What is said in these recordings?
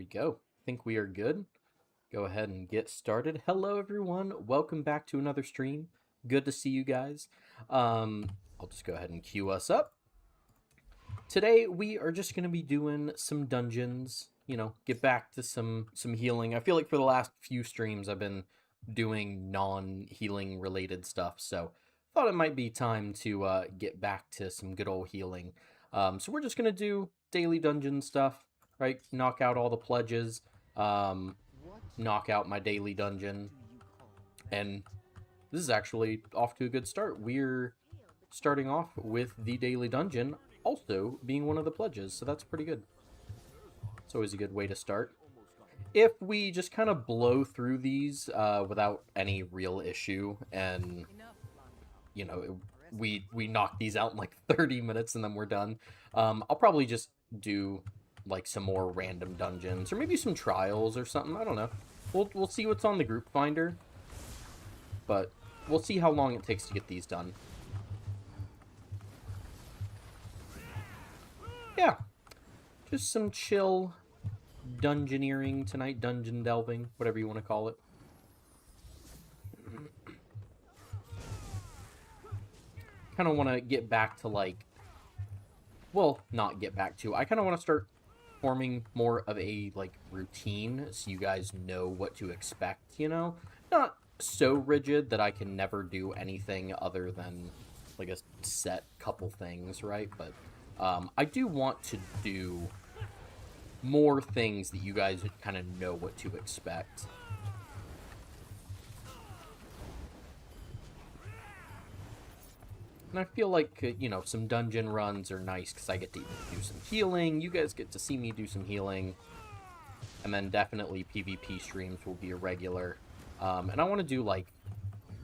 go. I think we are good. Go ahead and get started. Hello, everyone. Welcome back to another stream. Good to see you guys. I'll just go ahead and queue us up. Today we are just going to be doing some dungeons. Get back to some healing. I feel like for the last few streams I've been doing non-healing related stuff, so thought it might be time to get back to some good old healing. So we're just going to do daily dungeon stuff, right? Knock out all the pledges, knock out my daily dungeon, and this is actually off to a good start. We're starting off with the daily dungeon also being one of the pledges, so that's pretty good. It's always a good way to start. If we just kind of blow through these without any real issue, and we knock these out in like 30 minutes and then we're done, I'll probably just do like some more random dungeons or maybe some trials or something. I don't know. We'll see what's on the group finder, but we'll see how long it takes to get these done. Yeah, just some chill dungeoneering tonight, dungeon delving, whatever you want to call it. Kind of want to get back to not get back to, I kind of want to start forming more of a routine so you guys know what to expect, Not so rigid that I can never do anything other than like a set couple things, right? But I do want to do more things that you guys kind of know what to expect. And I feel like, some dungeon runs are nice because I get to do some healing. You guys get to see me do some healing. And then definitely PvP streams will be a regular. And I want to do,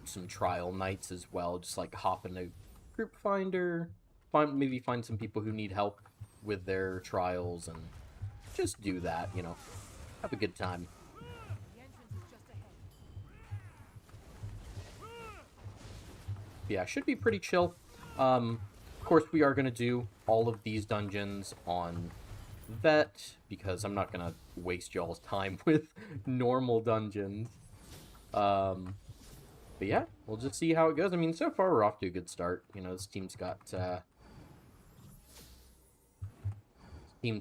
some trial nights as well. Just, hop in a group finder. Maybe find some people who need help with their trials. And just do that, Have a good time. Yeah, should be pretty chill. Of course, we are going to do all of these dungeons on Vet, because I'm not going to waste y'all's time with normal dungeons. But yeah, we'll just see how it goes. I mean, so far we're off to a good start. This team's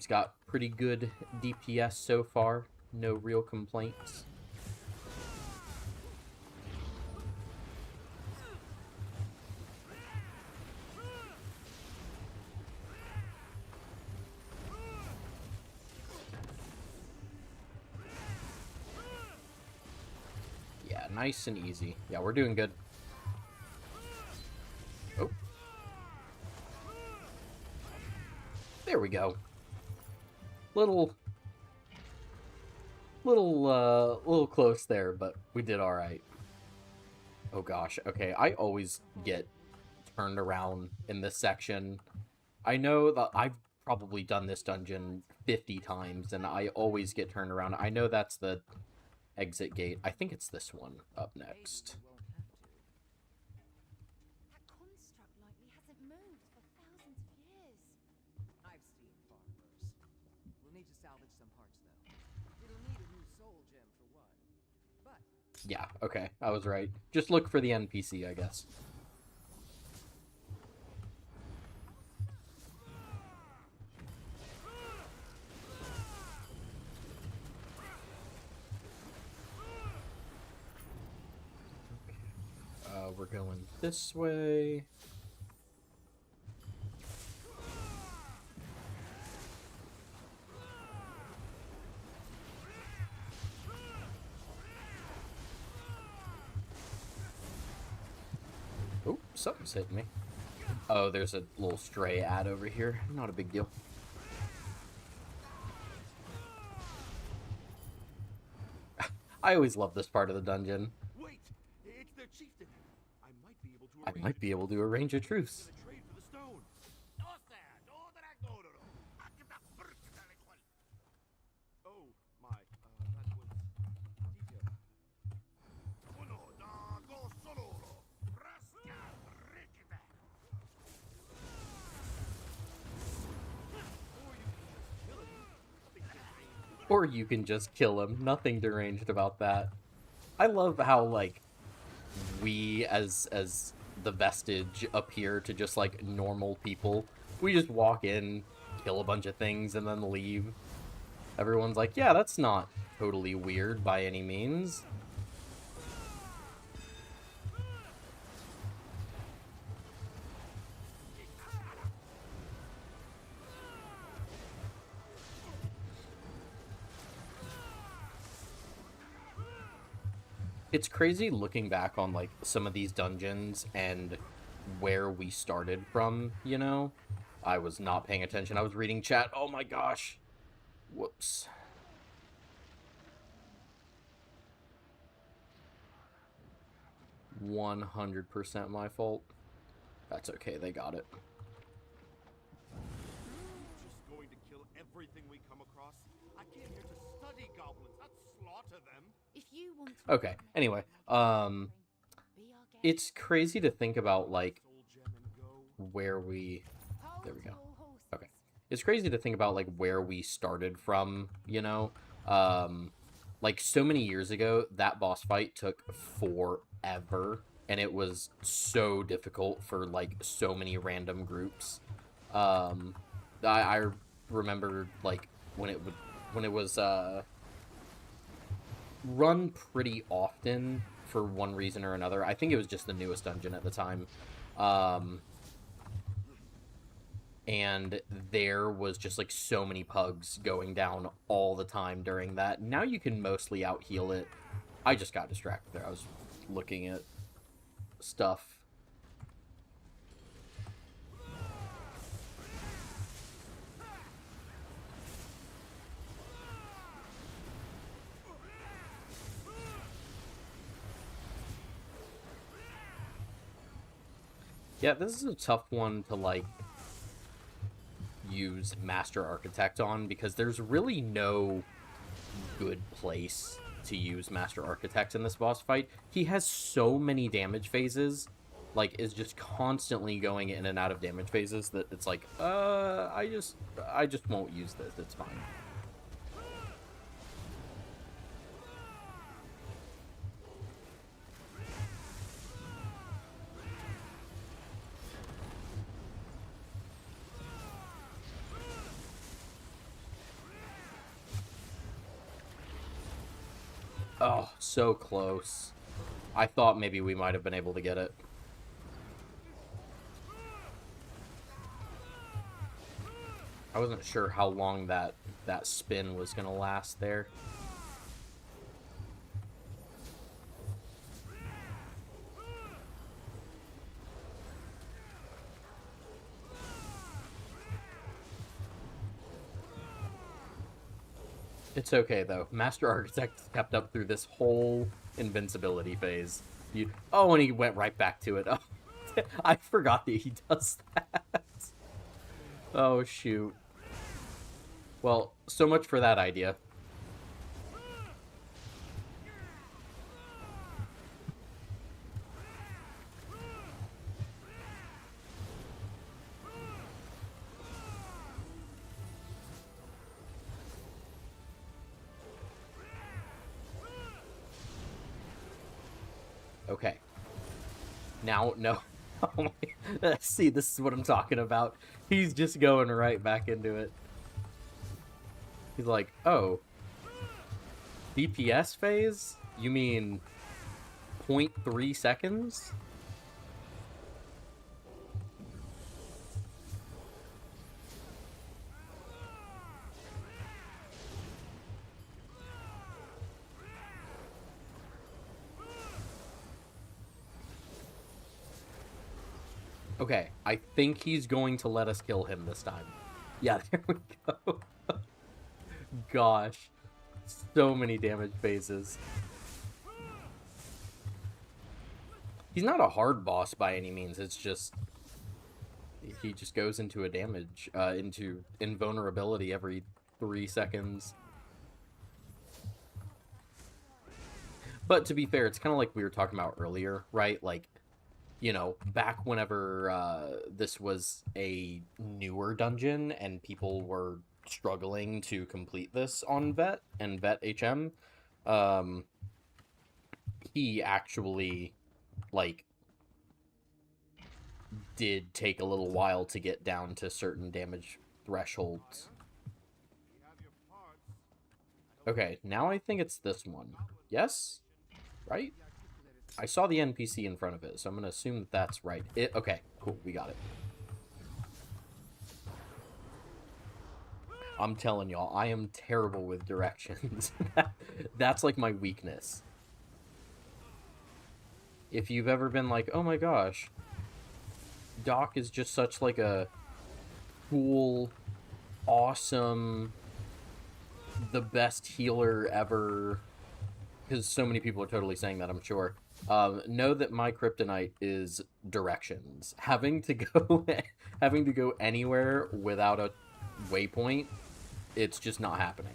got pretty good DPS so far. No real complaints. Yeah, nice and easy. Yeah, we're doing good. Oh. There we go. Little close there, but we did all right. Oh gosh, okay, I always get turned around in this section. I know that I've probably done this dungeon 50 times, and I always get turned around. I know that's the exit gate. I think it's this one up next. Yeah, okay, I was right. Just look for the NPC, I guess. We're going this way. Oh, something's hitting me. Oh, there's a little stray ad over here. Not a big deal. I always love this part of the dungeon. Wait, it's their chieftain. I might be able to arrange a truce. Oh my, that was detailed. Or you can just kill him. Nothing deranged about that. I love how, like, we as the vestige appear to just like normal people. We just walk in, kill a bunch of things, and then leave. Everyone's like, yeah, that's not totally weird by any means. It's crazy looking back on like some of these dungeons and where we started from, you know? I was not paying attention. I was reading chat. Oh my gosh. Whoops. 100% my fault. That's okay, they got it. Just going to kill everything we come across? I came here to study goblins, not slaughter them. If you want to Okay, anyway, be our guest. it's crazy to think about, like, Soul gem and go. where we... Hold there we go. your horses. Okay. It's crazy to think about, like, where we started from, you know? Like, so many years ago, that boss fight took forever, and it was so difficult for, like, so many random groups. I remember, like, when it was, run pretty often for one reason or another. I think it was just the newest dungeon at the time. And there was just like so many pugs going down all the time during that. Now you can mostly out heal it. I just got distracted there. I was looking at stuff. Yeah, this is a tough one to like use Master Architect on because there's really no good place to use Master Architect in this boss fight. He has so many damage phases, like is just constantly going in and out of damage phases that it's like, I just won't use this. It's fine. Oh, so close. I thought maybe we might have been able to get it. I wasn't sure how long that spin was going to last there. It's okay, though. Master Architect kept up through this whole invincibility phase. Oh, and he went right back to it. Oh, I forgot that he does that. Oh, shoot. Well, so much for that idea. Okay. Now, no. Oh my... See, this is what I'm talking about. He's just going right back into it. He's like, oh, DPS phase? You mean 0.3 seconds? Okay, I think he's going to let us kill him this time. Yeah, there we go. Gosh. So many damage phases. He's not a hard boss by any means. It's just... he just goes into a damage, into invulnerability every 3 seconds. But to be fair, it's kind of like we were talking about earlier, right? Like, you know, back whenever this was a newer dungeon and people were struggling to complete this on Vet and Vet HM. Um, he actually, like, did take a little while to get down to certain damage thresholds. We have your parts. Okay, now I think it's this one. Yes? Right? I saw the NPC in front of it, so I'm going to assume that that's right. Okay, cool, we got it. I'm telling y'all, I am terrible with directions. That's like my weakness. If you've ever been like, oh my gosh, Doc is just such like a cool, awesome, the best healer ever, because so many people are totally saying that, I'm sure. Know that my kryptonite is directions. Having to go anywhere without a waypoint, it's just not happening.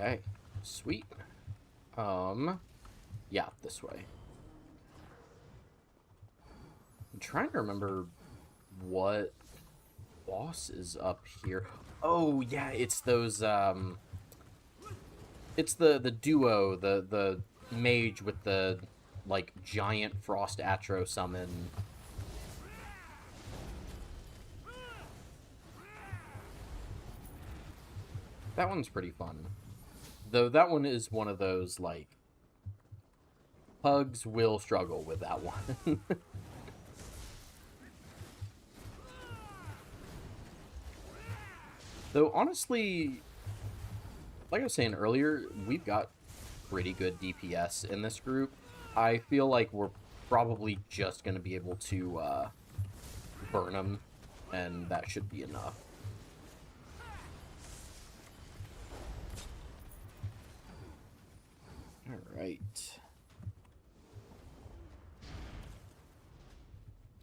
Okay, sweet. Yeah, this way. I'm trying to remember what boss is up here. Oh, yeah, it's those, it's the duo, the mage with the, like, giant Frost Atro summon. That one's pretty fun. Though that one is one of those, like, pugs will struggle with that one. Though, honestly, like I was saying earlier, we've got pretty good DPS in this group. I feel like we're probably just going to be able to burn them, and that should be enough. Alright.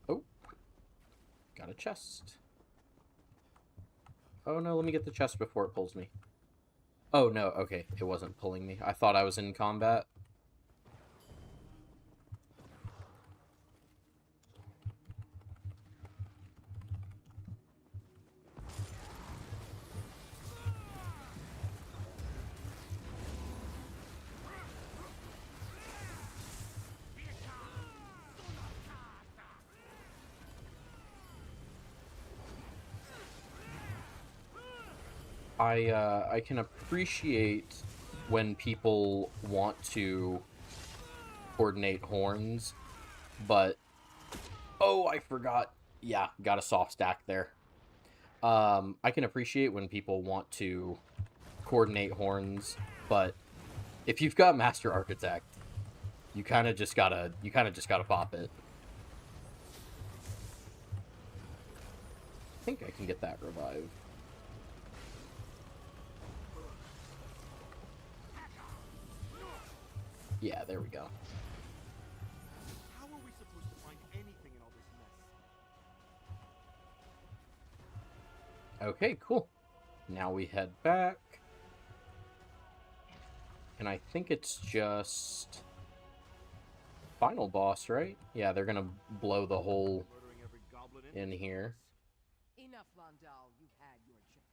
Oh. Got a chest. Oh no, let me get the chest before it pulls me. Oh no, okay, it wasn't pulling me. I thought I was in combat. I can appreciate when people want to coordinate horns, but oh, I forgot. Yeah, got a soft stack there. I can appreciate when people want to coordinate horns, but if you've got Master Architect, you kind of just gotta pop it. I think I can get that revive. Yeah, there we go. How are we supposed to find anything in all this mess? Okay, cool. Now we head back. And I think it's just final boss, right? Yeah, they're gonna blow the hole Murdering every goblin in here. Enough, Landau. You've had your chance.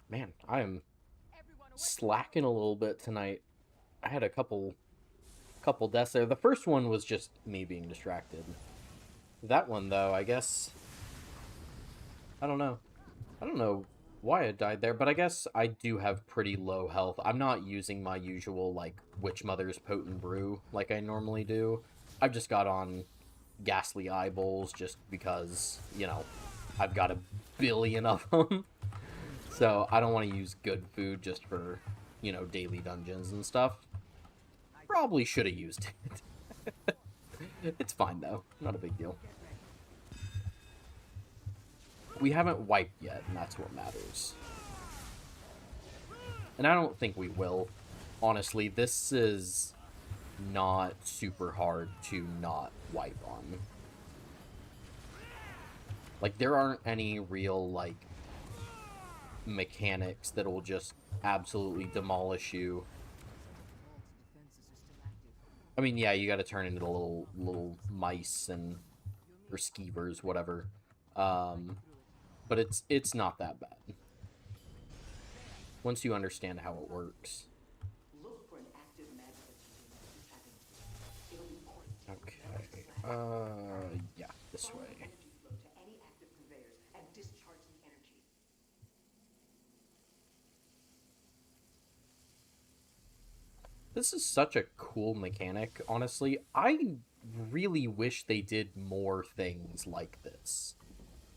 Man, I am Everyone away. slacking a little bit tonight. I had a couple deaths there. The first one was just me being distracted. That one, though, I guess... I don't know. I don't know why I died there, but I guess I do have pretty low health. I'm not using my usual, like, Witch Mother's Potent Brew like I normally do. I've just got on Ghastly Eyeballs just because, you know, I've got a billion of them. So I don't want to use good food just for, you know, daily dungeons and stuff. Probably should have used it. It's fine, though. Not a big deal. We haven't wiped yet, and that's what matters. And I don't think we will. Honestly, this is not super hard to not wipe on. Like, there aren't any real, like, mechanics that will just absolutely demolish you. I mean, yeah, you gotta turn into the little mice and or skeevers, whatever. But it's not that bad once you understand how it works. Look for an active magnet tapping. It'll be poised. Okay. Yeah, this Follow way. the energy flow to any active conveyors and discharge the energy. This is such a cool mechanic, honestly. I really wish they did more things like this,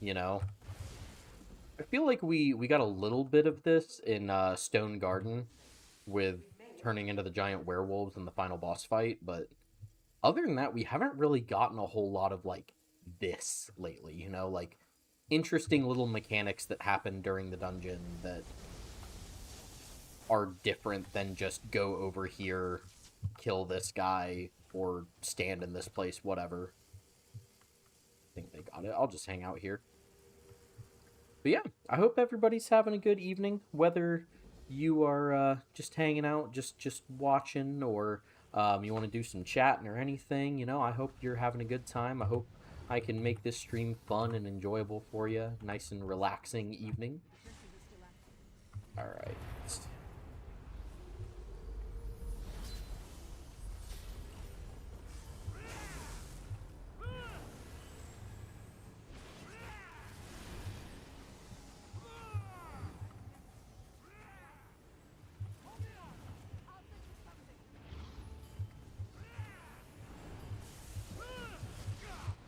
you know? I feel like we got a little bit of this in Stone Garden with turning into the giant werewolves in the final boss fight, but other than that, we haven't really gotten a whole lot of, like, this lately, you know? Like, interesting little mechanics that happen during the dungeon that are different than just go over here, kill this guy, or stand in this place, whatever. I think they got it. I'll just hang out here. But yeah, I hope everybody's having a good evening, whether you are just hanging out, just watching, or you want to do some chatting or anything. You know, I hope you're having a good time. I hope I can make this stream fun and enjoyable for you. Nice and relaxing evening. All right.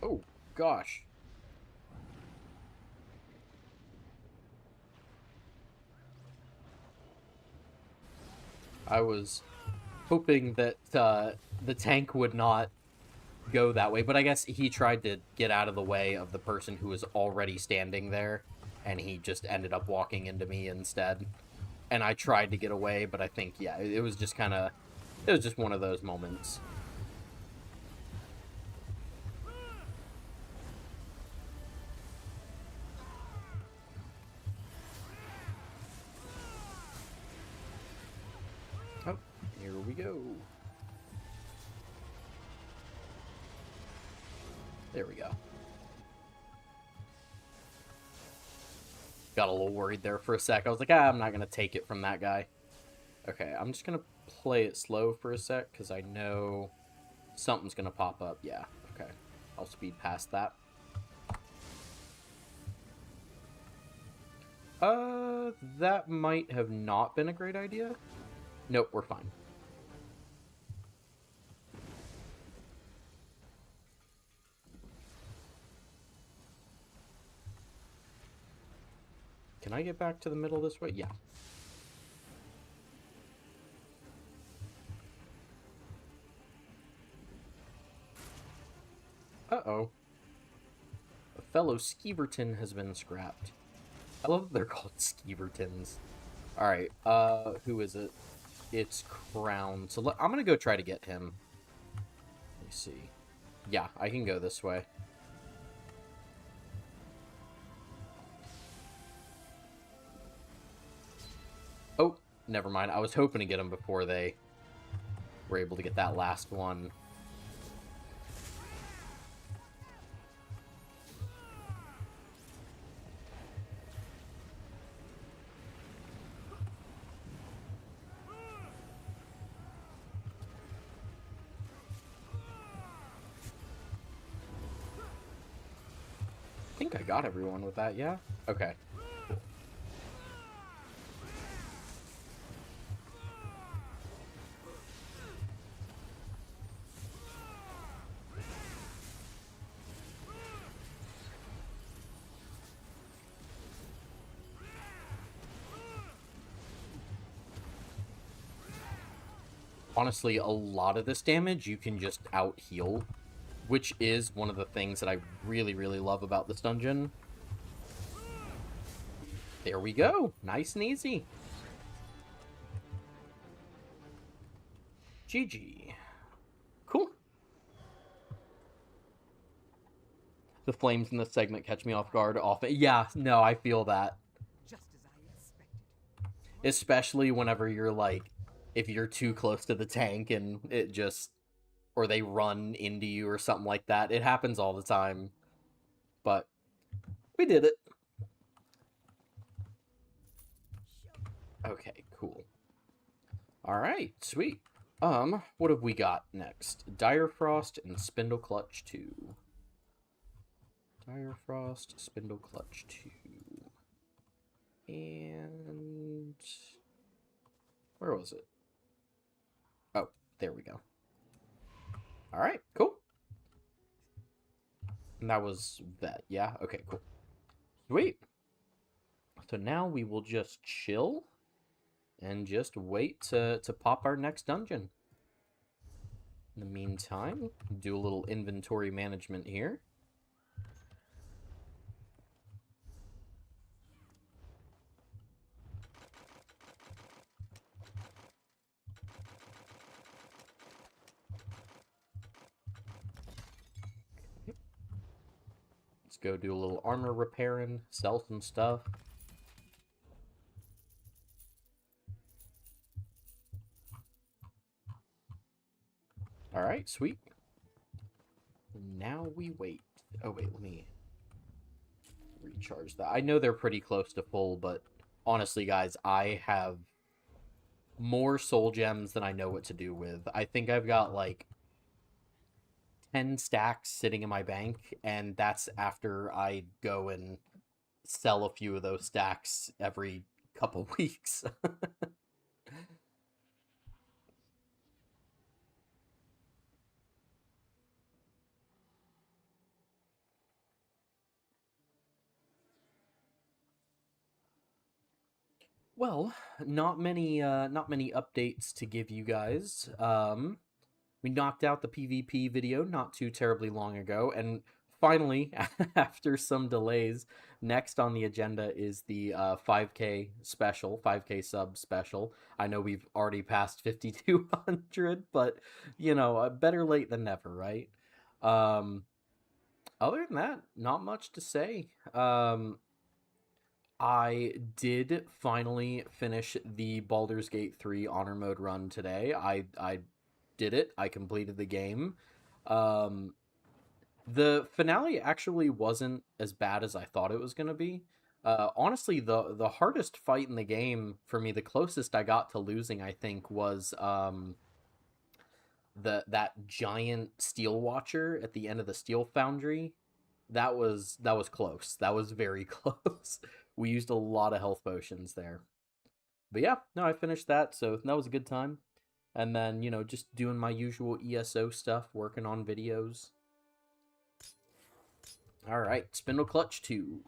Oh, gosh. I was hoping that the tank would not go that way, but I guess he tried to get out of the way of the person who was already standing there, and he just ended up walking into me instead. And I tried to get away, but I think, yeah, it was just kind of... It was just one of those moments. Oh, here we go. There we go. Got a little worried there for a sec. I was like, I'm not going to take it from that guy. Okay, I'm just going to play it slow for a sec, because I know something's going to pop up. Yeah, okay. I'll speed past that. That might have not been a great idea. Nope, we're fine. Can I get back to the middle this way? Yeah. Uh-oh. A fellow Skeeverton has been scrapped. I love that they're called Skeevertons. Alright, who is it? It's Crown. So I'm gonna go try to get him. Let me see. Yeah, I can go this way. Oh, never mind. I was hoping to get him before they were able to get that last one. I think I got everyone with that, yeah? Okay. Honestly, a lot of this damage you can just out-heal, which is one of the things that I really, really love about this dungeon. There we go. Nice and easy. GG. The flames in this segment catch me off guard often. Yeah, no, I feel that. Just as I expected. Especially whenever you're like, if you're too close to the tank and it just, or they run into you or something like that. It happens all the time. But we did it. Okay, cool. Alright, sweet. What have we got next? Dire Frost and Spindle Clutch 2. Dire Frost, Spindle Clutch 2. And... where was it? Oh, there we go. Alright, cool. And that was that, yeah? Okay, cool. Sweet. So now we will just chill and just wait to pop our next dungeon. In the meantime, do a little inventory management here. Let's go do a little armor repairing, sell some stuff. Alright, sweet. Now we wait. Oh, wait, let me recharge that. I know they're pretty close to full, but honestly, guys, I have more soul gems than I know what to do with. I think I've got, like, 10 stacks sitting in my bank, and that's after I go and sell a few of those stacks every couple weeks. Well, not many updates to give you guys. We knocked out the PvP video not too terribly long ago, and finally, after some delays, next on the agenda is the 5K special, 5K sub special. I know we've already passed 5,200, but, you know, better late than never, right? Other than that, not much to say. I did finally finish the Baldur's Gate 3 Honor Mode run today. I did it. I completed the game. The finale actually wasn't as bad as I thought it was going to be. Honestly, the hardest fight in the game for me, the closest I got to losing, I think, was that giant steel watcher at the end of the steel foundry. That was close. That was very close. We used a lot of health potions there. But yeah, no, I finished that, so that was a good time. And then, you know, just doing my usual ESO stuff, working on videos. Alright, Spindle Clutch 2.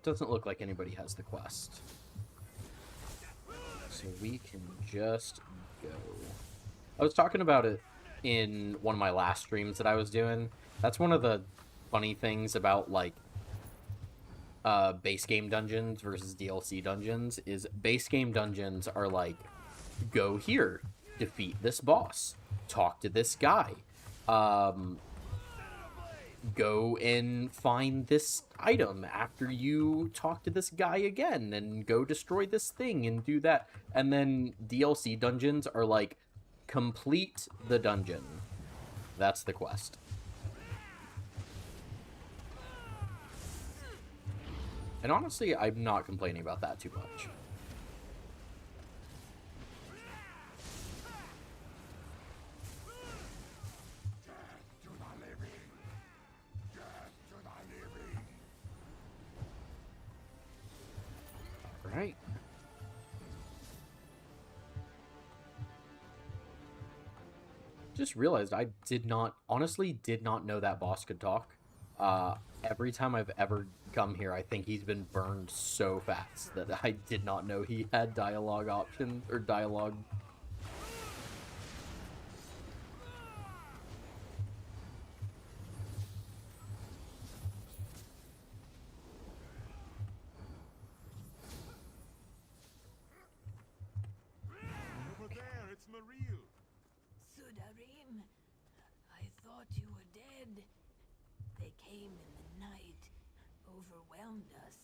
Doesn't look like anybody has the quest. So we can just go. I was talking about it in one of my last streams that I was doing. That's one of the funny things about, like, base game dungeons versus DLC dungeons, is base game dungeons are like, go here, defeat this boss, talk to this guy, go and find this item after you talk to this guy again, and go destroy this thing and do that. And then DLC dungeons are like, complete the dungeon. That's the quest. And honestly, I'm not complaining about that too much. Right. Just realized I honestly did not know that boss could talk. Every time I've ever come here, I think he's been burned so fast that I did not know he had dialogue options, or dialogue. Maril? Sudarim, I thought you were dead. They came in the night, overwhelmed us.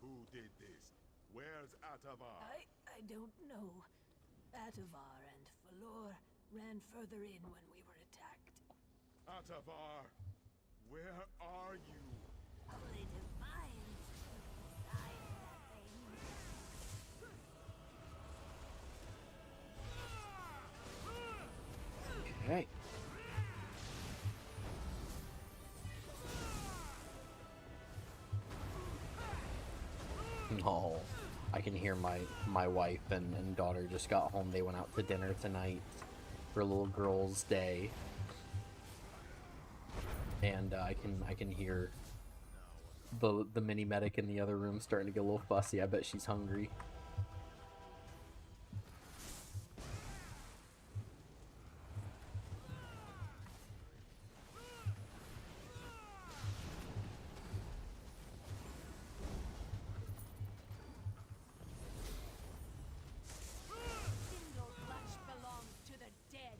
Who did this? Where's Atavar? I don't know. Atavar and Falor ran further in when we were attacked. Atavar, where are you? Holy Divines, beside that thing. Okay. No, I can hear my wife and daughter just got home. They went out to dinner tonight for a little girls' day, and I can hear the mini medic in the other room starting to get a little fussy. I bet she's hungry. Single flesh belongs to the dead.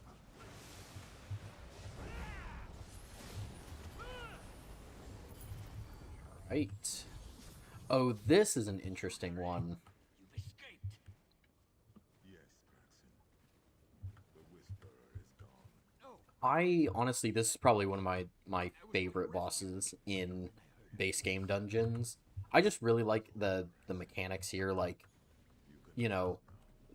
Right. Oh, this is an interesting one. You've escaped. Yes, Braxton. The Whisperer is gone. I honestly, this is probably one of my favorite bosses in base game dungeons. I just really like the mechanics here. Like, you know,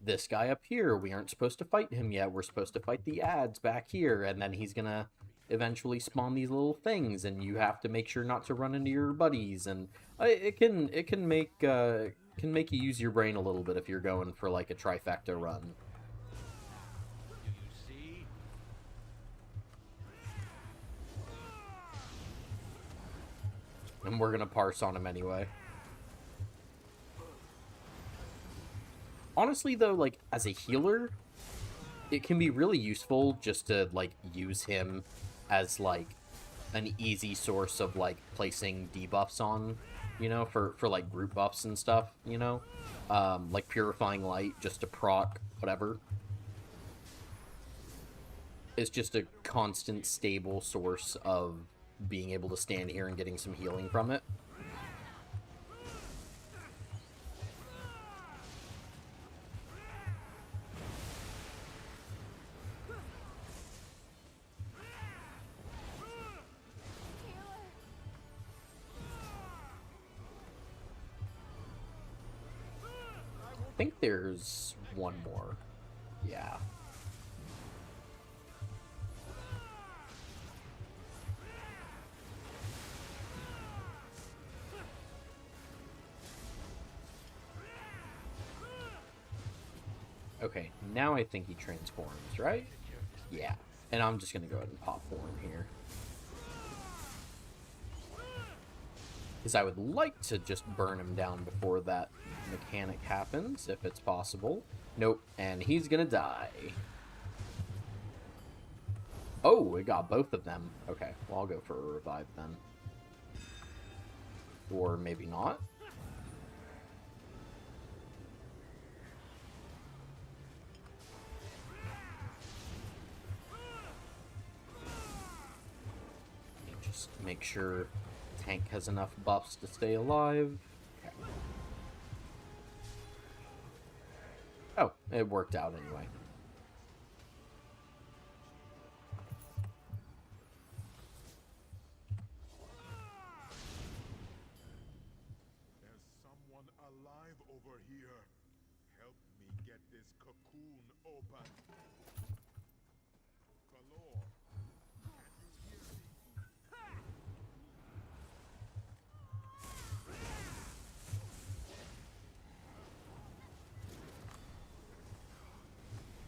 this guy up here, we aren't supposed to fight him yet. We're supposed to fight the ads back here, and then he's gonna eventually spawn these little things, and you have to make sure not to run into your buddies. And it can make you use your brain a little bit if you're going for like a trifecta run. Do you see? And we're gonna parse on him anyway. Honestly, though, like, as a healer, it can be really useful just to, like, use him as, like, an easy source of, like, placing debuffs on, you know, for like, group buffs and stuff, you know? Like, Purifying Light, just to proc whatever. It's just a constant, stable source of being able to stand here and getting some healing from it. I think there's one more. Yeah. Okay, now I think he transforms, right? Yeah. And I'm just gonna go ahead and pop form here. Because I would like to just burn him down before that mechanic happens, if it's possible. Nope, and he's gonna die. Oh, we got both of them. Okay, well, I'll go for a revive then. Or maybe not. Just make sure tank has enough buffs to stay alive. Okay. Oh, it worked out anyway. There's someone alive over here. Help me get this cocoon open. Valor, can you hear me?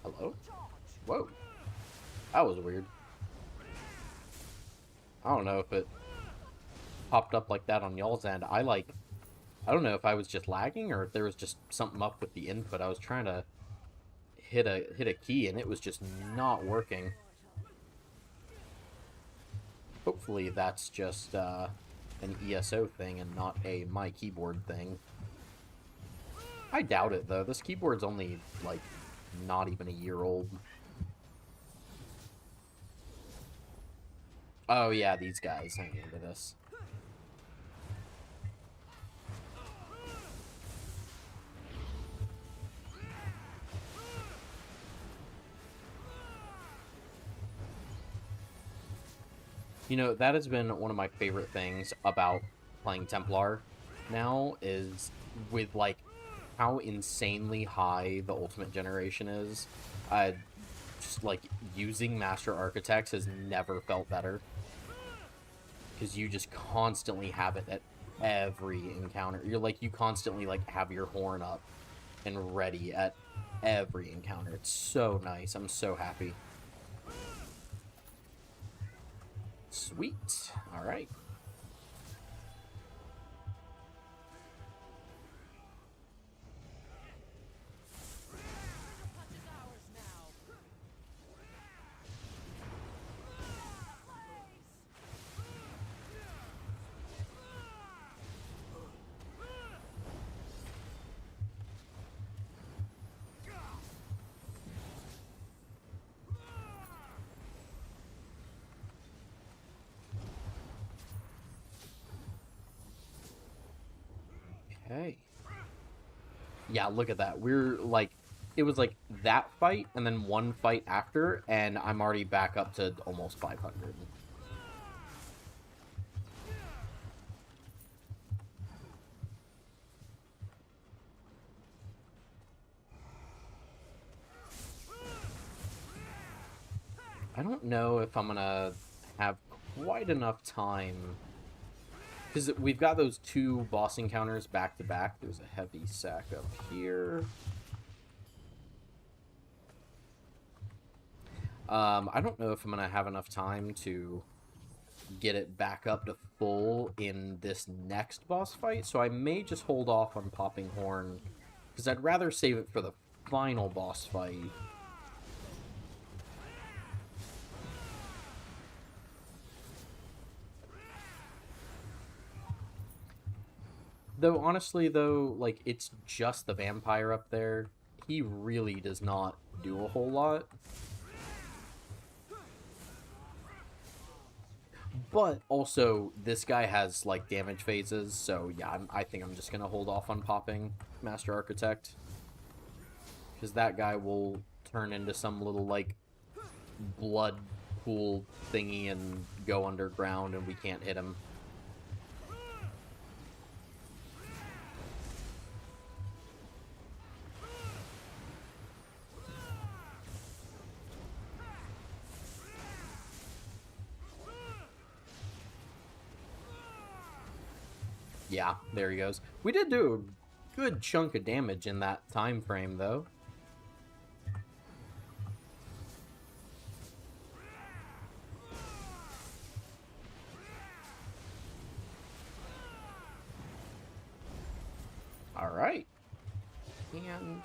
Hello? Whoa. That was weird. I don't know if it popped up like that on y'all's end. I don't know if I was just lagging or if there was just something up with the input. I was trying to hit a key and it was just not working. Hopefully that's just an ESO thing and not a my keyboard thing. I doubt it though. This keyboard's only like not even a year old. Oh yeah, these guys. I remember this. You know, that has been one of my favorite things about playing Templar now, is with, like, how insanely high the Ultimate Generation is. Just, like, using Master Architects has never felt better. Because you just constantly have it at every encounter. You constantly, like, have your horn up and ready at every encounter. It's so nice. I'm so happy. Sweet. All right. Okay. Yeah, look at that. We're like, it was like that fight and then one fight after, and I'm already back up to almost 500. I don't know if I'm gonna have quite enough time, because we've got those two boss encounters back to back. There's a heavy sack up here. I don't know if I'm gonna have enough time to get it back up to full in this next boss fight, so I may just hold off on popping horn, because I'd rather save it for the final boss fight. Though, honestly, though, like, it's just the vampire up there. He really does not do a whole lot. But also, this guy has, like, damage phases, so yeah, I think I'm just gonna hold off on popping Master Architect. Because that guy will turn into some little, like, blood pool thingy and go underground, and we can't hit him. Yeah, there he goes. We did do a good chunk of damage in that time frame, though. All right. And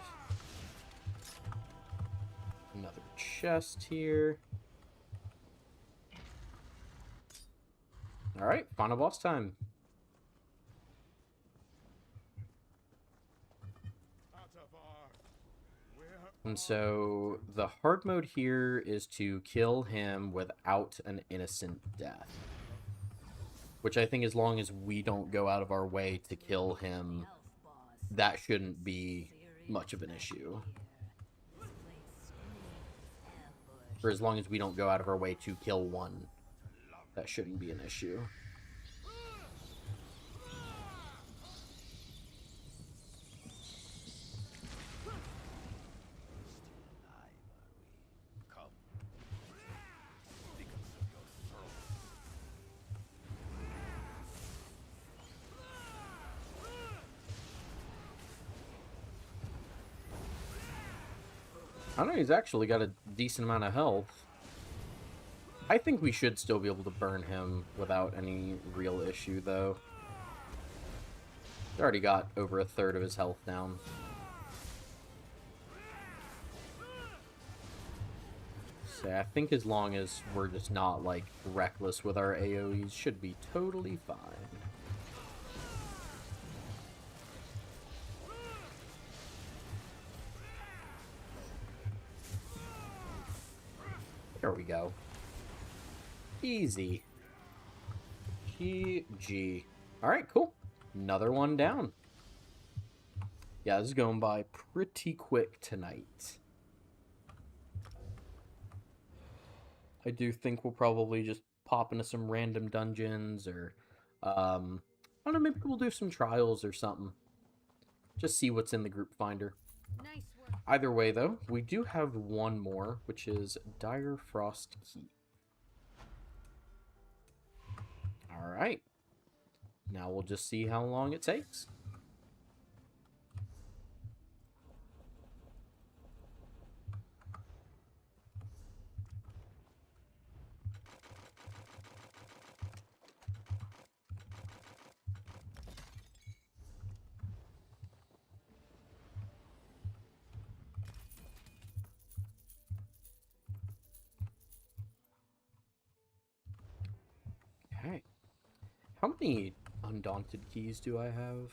another chest here. All right, final boss time. And so the hard mode here is to kill him without an innocent death. Which I think, as long as we don't go out of our way to kill him, that shouldn't be much of an issue. For as long as we don't go out of our way to kill one, that shouldn't be an issue. I know he's actually got a decent amount of health. I think we should still be able to burn him without any real issue, though. He's already got over a third of his health down. So I think as long as we're just not, like, reckless with our AoEs, should be totally fine. There we go. Easy. GG. Alright, cool. Another one down. Yeah, this is going by pretty quick tonight. I do think we'll probably just pop into some random dungeons or, I don't know, maybe we'll do some trials or something. Just see what's in the group finder. Nice work. Either way, though, we do have one more, which is Dire Frost Keep. Alright. Now we'll just see how long it takes. Okay. How many Undaunted keys do I have?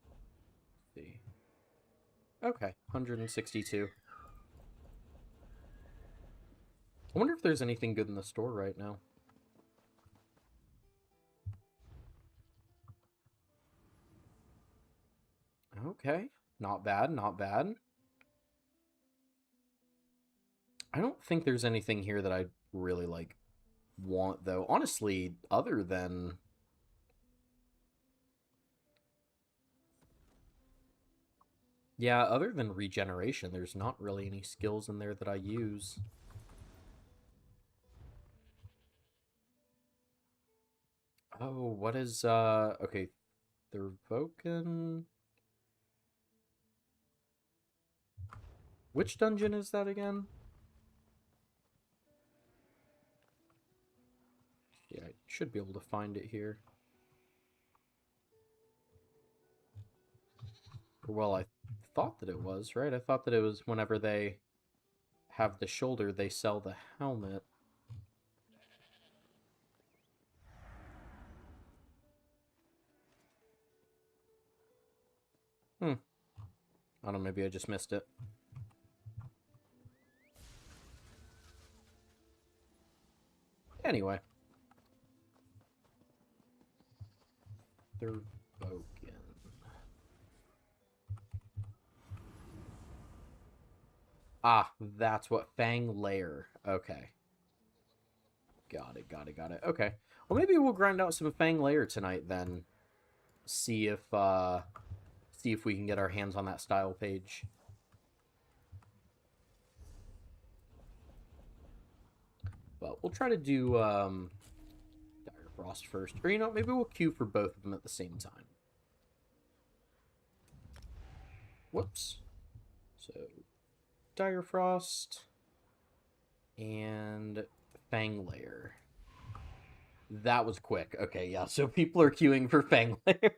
Let's see. Okay, 162. I wonder if there's anything good in the store right now. Okay, not bad, not bad. I don't think there's anything here that I really, like, want, though. Honestly, other than... Yeah, other than regeneration, there's not really any skills in there that I use. Oh, what is, okay, Thurvoken... Which dungeon is that again? Yeah, I should be able to find it here. Well, I thought that it was, right? I thought that it was whenever they have the shoulder, they sell the helmet. I don't know, maybe I just missed it. Anyway. Thurvoken. Ah, that's what Fang Lair. Okay. Got it, got it, got it. Okay. Well, maybe we'll grind out some Fang Lair tonight then. See if we can get our hands on that style page. But we'll try to do Dire Frost first. Or, you know, maybe we'll queue for both of them at the same time. Whoops. So, Dire Frost and Fang Lair. That was quick. Okay, yeah, so people are queuing for Fang Lair.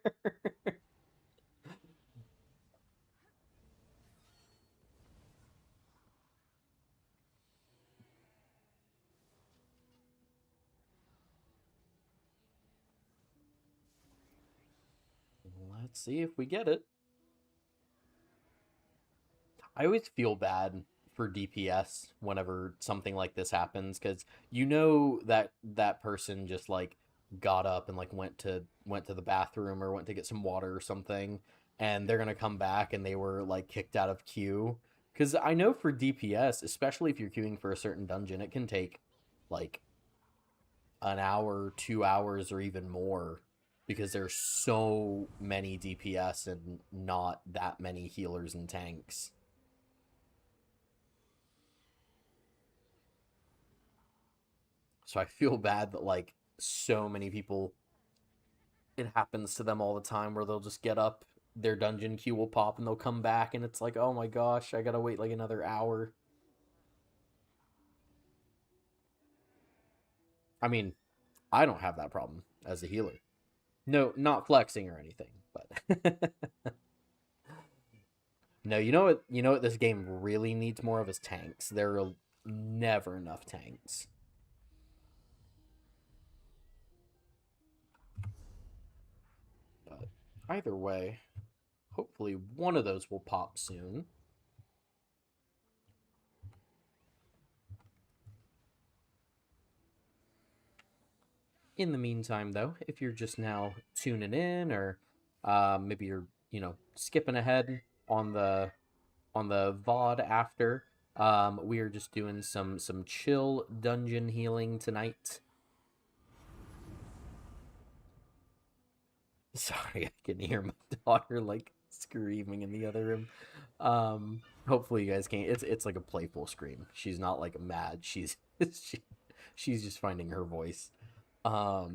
Let's see if we get it. I always feel bad for DPS whenever something like this happens, because you know that that person just like got up and like went to the bathroom or went to get some water or something, and they're gonna come back and they were like kicked out of queue. Because I know for DPS, especially if you're queuing for a certain dungeon, it can take like an hour, 2 hours, or even more, because there's so many DPS and not that many healers and tanks. So I feel bad that, like, so many people, it happens to them all the time where they'll just get up, their dungeon queue will pop, and they'll come back, and it's like, oh my gosh, I gotta wait like another hour. I mean, I don't have that problem as a healer. No, not flexing or anything, but... No, you know what this game really needs more of is tanks. There are never enough tanks. But either way, hopefully one of those will pop soon. In the meantime, though, if you're just now tuning in, or maybe you're skipping ahead on the VOD after, we are just doing some chill dungeon healing tonight. Sorry, I can hear my daughter like screaming in the other room. Hopefully you guys can't. It's like a playful scream. She's not like mad. She's just finding her voice. What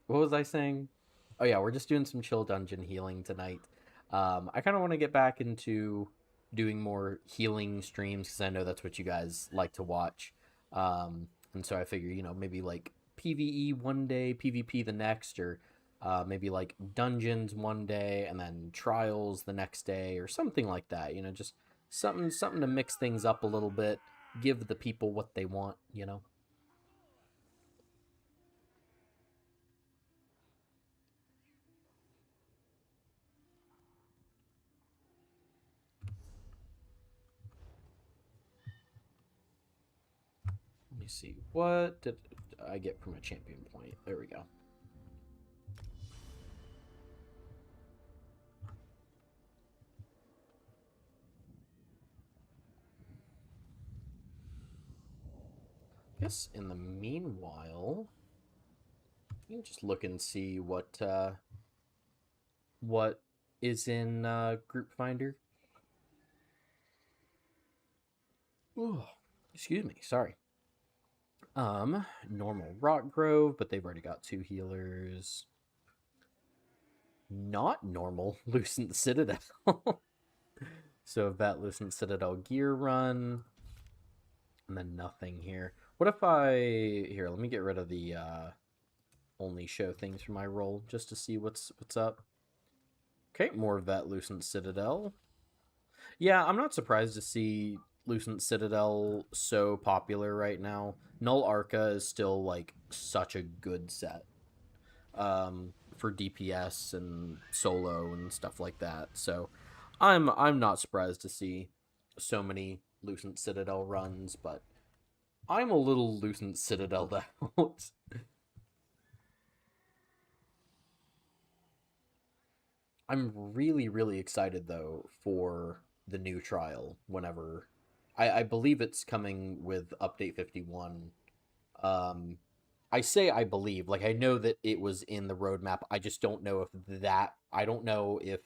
was I saying? Oh yeah, we're just doing some chill dungeon healing tonight. I kind of want to get back into doing more healing streams because I know that's what you guys like to watch. And so I figure, maybe like PvE one day, PvP the next, or maybe like dungeons one day and then trials the next day, or something like that. Just something to mix things up a little bit, give the people what they want. Let me see. What did I get from a champion point? There we go. Guess in the meanwhile, you can just look and see what is in Group Finder. Ooh, excuse me. Sorry. Normal Rock Grove, but they've already got 2 healers. Not normal Lucent Citadel. So that Lucent Citadel gear run, and then nothing here. What if here, let me get rid of the only show things for my roll just to see what's up. Okay, more of that Lucent Citadel. Yeah, I'm not surprised to see Lucent Citadel so popular right now. Null Arca is still like such a good set for DPS and solo and stuff like that. So I'm not surprised to see so many Lucent Citadel runs, but I'm a little Lucent Citadel'd out. I'm really, really excited though for the new trial whenever I believe it's coming with update 51. I say I believe, like I know that it was in the roadmap. I just don't know I don't know if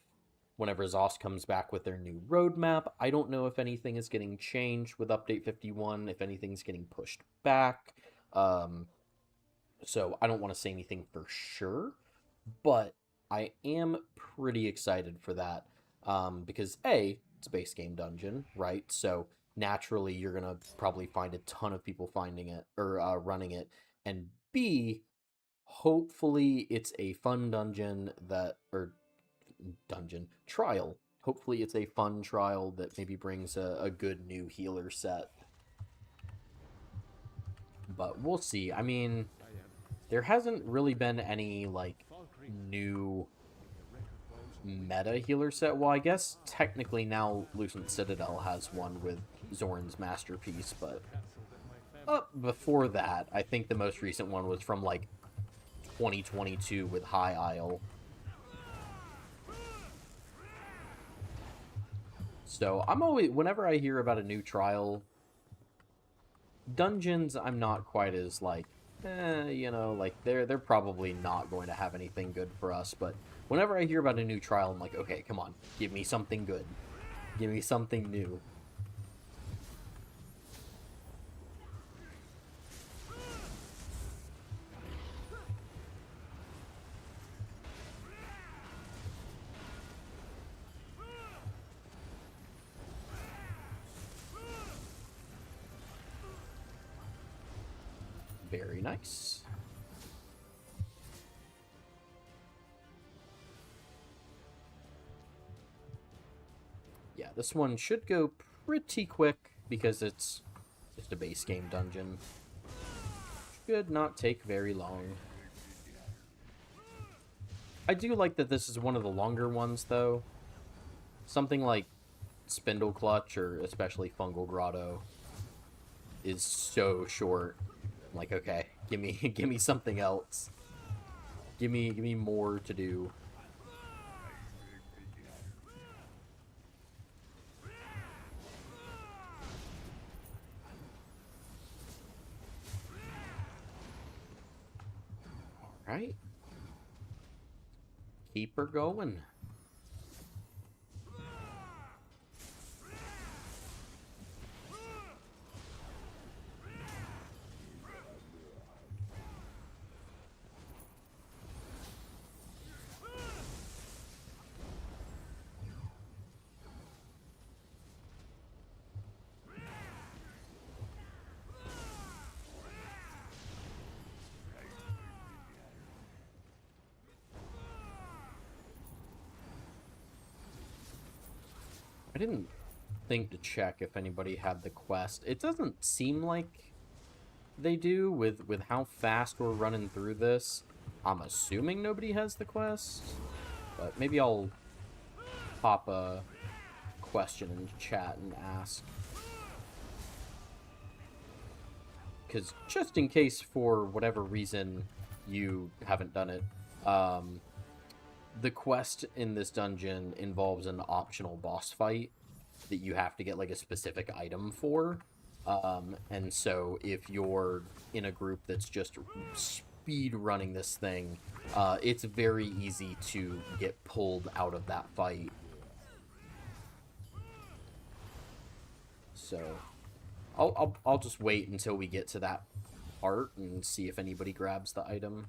whenever ZOS comes back with their new roadmap, I don't know if anything is getting changed with update 51, if anything's getting pushed back. So I don't want to say anything for sure, but I am pretty excited for that. Because A, it's a base game dungeon, right? So naturally you're gonna probably find a ton of people finding it or running it, and B, hopefully it's a fun dungeon trial. Hopefully it's a fun trial that maybe brings a good new healer set. But we'll see. I mean, there hasn't really been any like new meta healer set. Well, I guess technically now Lucent Citadel has one with Zorn's Masterpiece, but before that, I think the most recent one was from like 2022 with High Isle. So I'm always, whenever I hear about a new trial, dungeons, I'm not quite as like, like they're probably not going to have anything good for us. But whenever I hear about a new trial, I'm like, okay, come on, give me something good, give me something new. Very nice. Yeah, this one should go pretty quick because it's just a base game dungeon. Should not take very long. I do like that this is one of the longer ones, though. Something like Spindle Clutch, or especially Fungal Grotto, is so short. like, okay, give me give me something else. Give me more to do. All right. Keep her going. I didn't think to check if anybody had the quest. It doesn't seem like they do with how fast we're running through this. I'm assuming nobody has the quest, but maybe I'll pop a question in chat and ask. Because just in case, for whatever reason, you haven't done it, the quest in this dungeon involves an optional boss fight that you have to get like a specific item for. And so if you're in a group that's just speed running this thing, it's very easy to get pulled out of that fight. So I'll just wait until we get to that part and see if anybody grabs the item.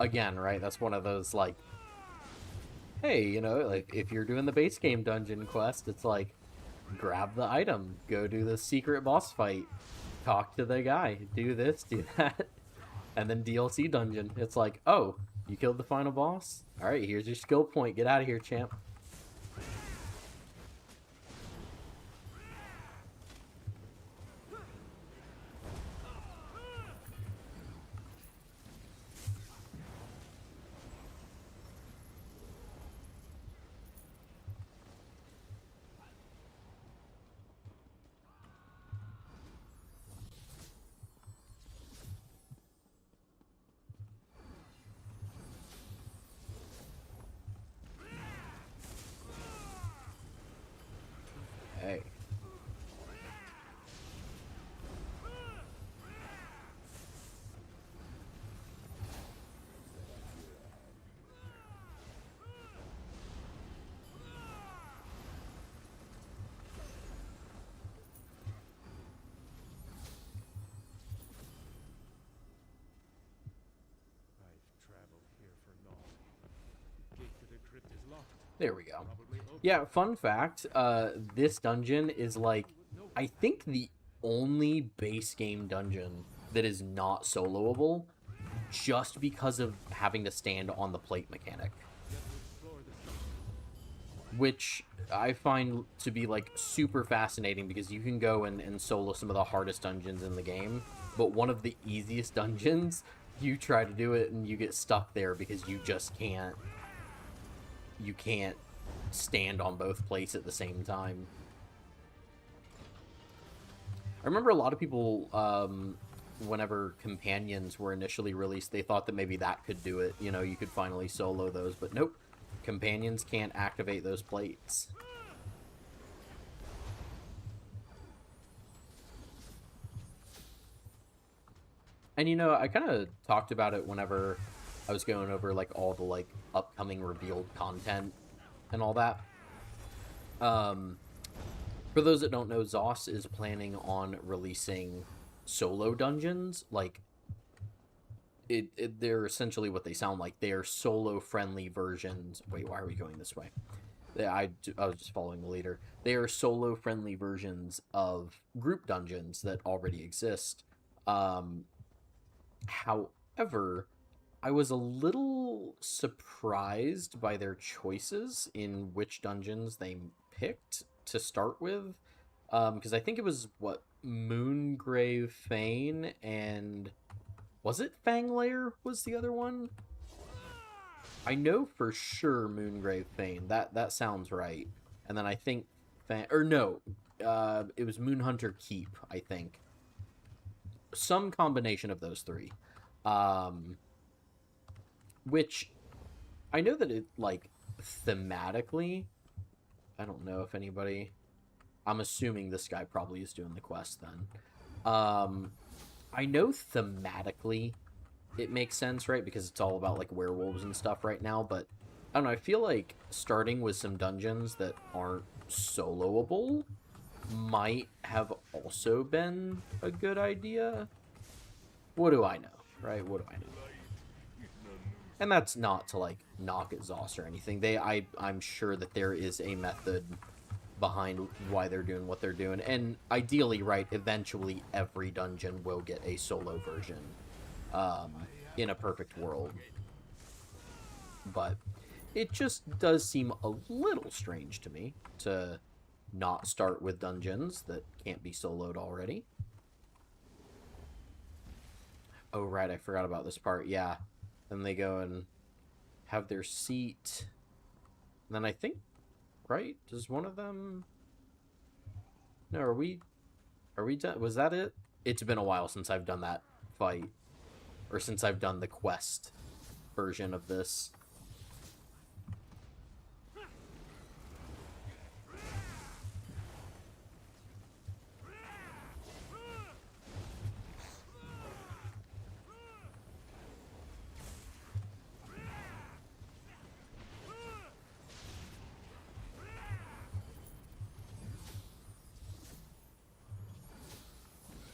Again, right? That's one of those, like, hey, you know, like, if you're doing the base game dungeon quest, it's like, grab the item, go do the secret boss fight, talk to the guy, do this, do that, and then DLC dungeon. It's like, oh, you killed the final boss? Alright, here's your skill point. Get out of here, champ. Hey. There we go. Yeah, fun fact, this dungeon is like, I think the only base game dungeon that is not soloable, just because of having to stand on the plate mechanic. Which I find to be, like, super fascinating, because you can go and solo some of the hardest dungeons in the game, but one of the easiest dungeons, you try to do it and you get stuck there because you just can't. You can't stand on both plates at the same time. I remember a lot of people, whenever companions were initially released, they thought that maybe that could do it. You know, you could finally solo those, but nope. Companions can't activate those plates. And, you know, I kind of talked about it whenever I was going over, like, all the, like, upcoming revealed content and all that. For those that don't know, ZOS is planning on releasing solo dungeons. Like, they're essentially what they sound like. They're solo-friendly versions. Wait, why are we going this way? I was just following the leader. They are solo-friendly versions of group dungeons that already exist. However, I was a little surprised by their choices in which dungeons they picked to start with. Because I think it was, what, Moongrave Fane and... Was it Fanglair was the other one? I know for sure Moongrave Fane. That sounds right. And then I think or no, it was Moonhunter Keep, I think. Some combination of those three. Which I know that it, like, thematically, I don't know if anybody, I'm assuming this guy probably is doing the quest then. I know thematically it makes sense, right? Because it's all about, like, werewolves and stuff right now, but I don't know, I feel like starting with some dungeons that aren't soloable might have also been a good idea. What do I know, right? What do I know? And that's not to, like, knock at Zoss or anything. I'm sure that there is a method behind why they're doing what they're doing. And ideally, right, eventually every dungeon will get a solo version in a perfect world. But it just does seem a little strange to me to not start with dungeons that can't be soloed already. Oh, right, I forgot about this part. Yeah. Then they go and have their seat. And then I think, right? Does one of them... No, are we done? Was that it? It's been a while since I've done that fight. Or since I've done the quest version of this.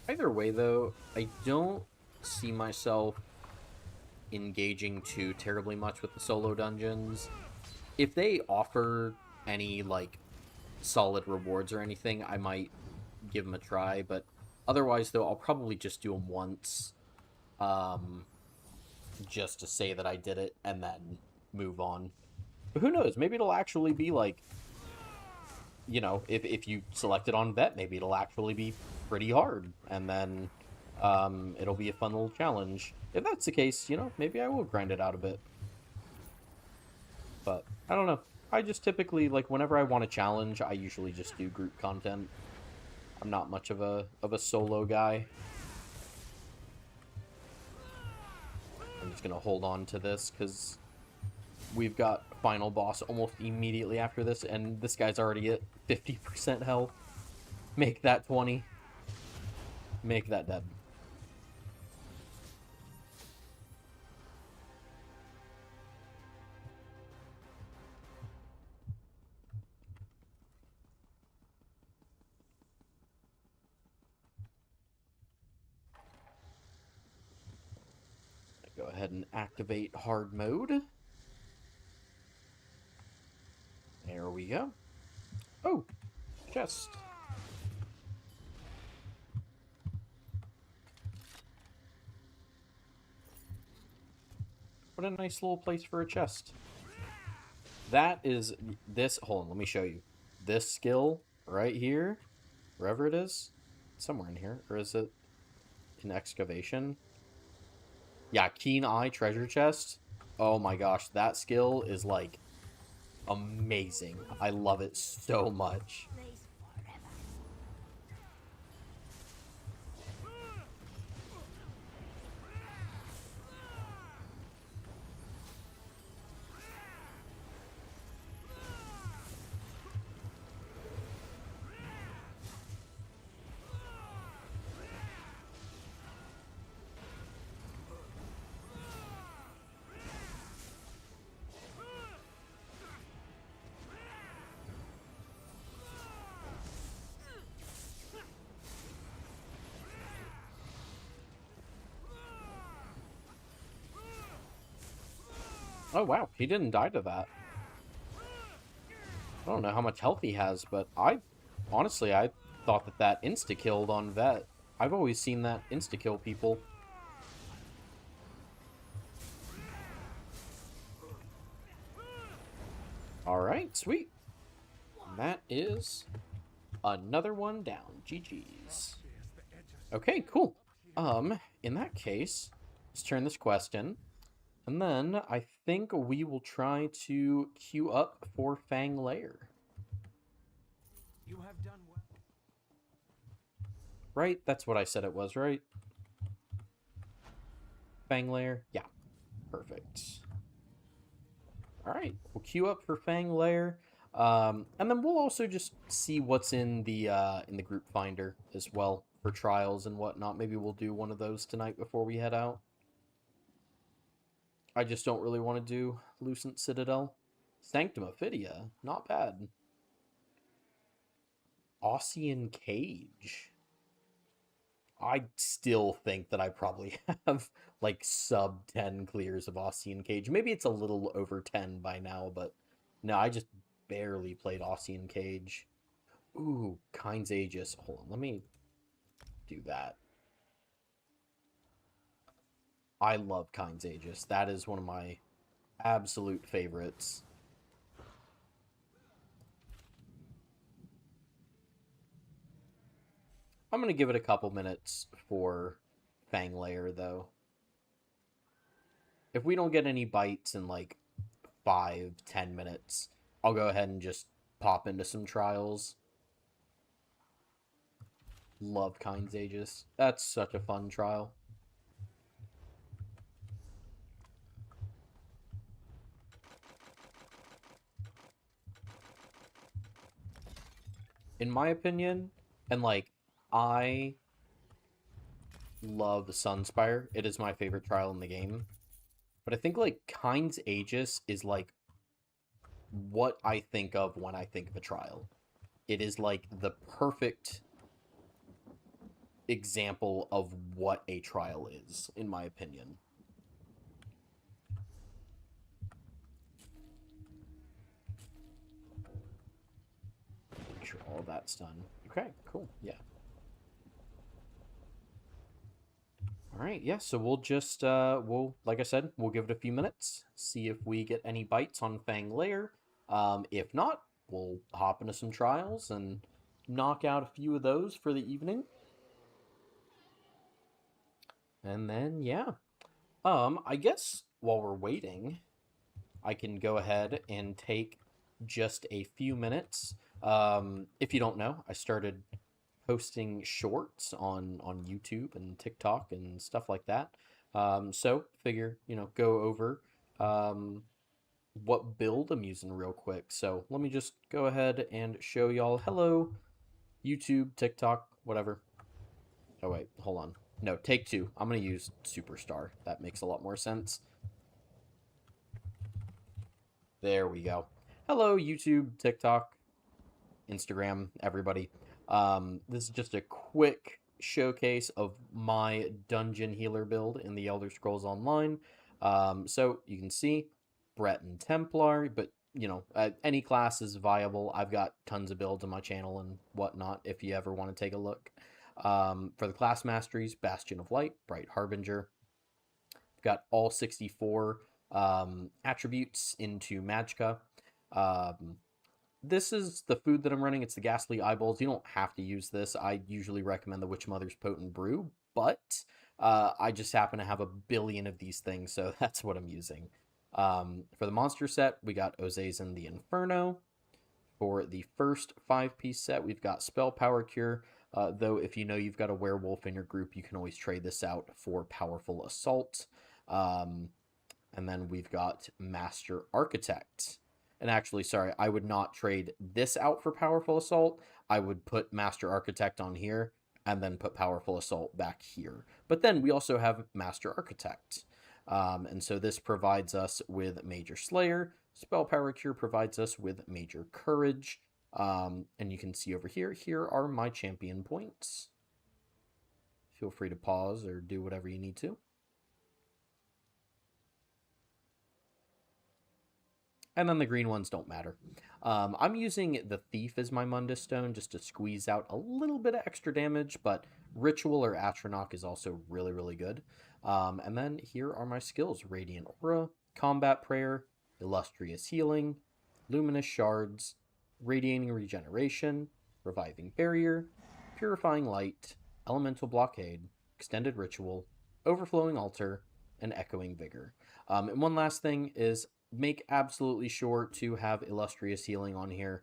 Either way, though, I don't see myself engaging too terribly much with the solo dungeons. If they offer any, like, solid rewards or anything, I might give them a try, but otherwise, though, I'll probably just do them once, just to say that I did it, and then move on. But who knows? Maybe it'll actually be, like, you know, if you select it on vet, maybe it'll actually be pretty hard, and then it'll be a fun little challenge. If that's the case, you know, maybe I will grind it out a bit. But I don't know. I just typically, like, whenever I want a challenge, I usually just do group content. I'm not much of a solo guy. I'm just gonna hold on to this because we've got final boss almost immediately after this, and this guy's already at 50% health. Make that 20. Make that dead. Go ahead and activate hard mode. There we go. Oh, chest. What a nice little place for a chest. That is this. Hold on, let me show you. This skill right here, wherever it is, somewhere in here, or is it in excavation? Yeah, keen eye treasure chest. Oh my gosh, that skill is like amazing. I love it so much. Oh wow, he didn't die to that. I don't know how much health he has, but honestly, I thought that insta-killed on Vet. I've always seen that insta-kill people. Alright, sweet. That is another one down. GG's. Okay, cool. In that case, let's turn this quest in. And then I think we will try to queue up for Fang Lair. You have done well. Right? That's what I said it was, right? Fang Lair? Yeah. Perfect. Alright, we'll queue up for Fang Lair. And then we'll also just see what's in the group finder as well for trials and whatnot. Maybe we'll do one of those tonight before we head out. I just don't really want to do Lucent Citadel. Sanctum Ophidia, not bad. Ossian Cage. I still think that I probably have like sub 10 clears of Ossian Cage. Maybe it's a little over 10 by now, but no, I just barely played Ossian Cage. Ooh, Kind's Aegis. Hold on, let me do that. I love Kind's Aegis. That is one of my absolute favorites. I'm going to give it a couple minutes for Fang Lair, though. If we don't get any bites in like 5-10 minutes, I'll go ahead and just pop into some trials. Love Kind's Aegis. That's such a fun trial. In my opinion, and like, I love Sunspire. It is my favorite trial in the game. But I think like Kind's Aegis is like what I think of when I think of a trial. It is like the perfect example of what a trial is, in my opinion. Make sure all that's done. Okay, cool. Yeah. All right, yeah, so we'll just, like I said, we'll give it a few minutes, see if we get any bites on Fang Lair. If not, we'll hop into some trials and knock out a few of those for the evening. And then, yeah. I guess while we're waiting, I can go ahead and take just a few minutes. If you don't know, I started posting shorts on YouTube and TikTok and stuff like that. So figure, go over what build I'm using real quick. So let me just go ahead and show y'all. Hello, YouTube, TikTok, whatever. Oh wait, hold on. No, take two. I'm gonna use Superstar. That makes a lot more sense. There we go. Hello, YouTube, TikTok, Instagram, everybody. This is just a quick showcase of my dungeon healer build in the Elder Scrolls Online. So you can see Breton Templar, but any class is viable. I've got tons of builds on my channel and whatnot if you ever want to take a look. For the class masteries, Bastion of Light, Bright Harbinger. I've got all 64 attributes into Magicka. This is the food that I'm running. It's the Ghastly Eyeballs. You don't have to use this. I usually recommend the Witch Mother's Potent Brew, but I just happen to have a billion of these things, so that's what I'm using. For the monster set, we got Ozazen the Inferno. For the first 5-piece set, we've got Spell Power Cure, though if you know you've got a werewolf in your group, you can always trade this out for Powerful Assault. And then we've got Master Architect. And actually, sorry, I would not trade this out for Powerful Assault. I would put Master Architect on here and then put Powerful Assault back here. But then we also have Master Architect. And so this provides us with Major Slayer. Spell Power Cure provides us with Major Courage. And you can see over here, here are my champion points. Feel free to pause or do whatever you need to. And then the green ones don't matter. I'm using the Thief as my Mundus Stone just to squeeze out a little bit of extra damage, but Ritual or Atronach is also really, really good. And then here are my skills. Radiant Aura, Combat Prayer, Illustrious Healing, Luminous Shards, Radiating Regeneration, Reviving Barrier, Purifying Light, Elemental Blockade, Extended Ritual, Overflowing Altar, and Echoing Vigor. And one last thing is make absolutely sure to have Illustrious Healing on here.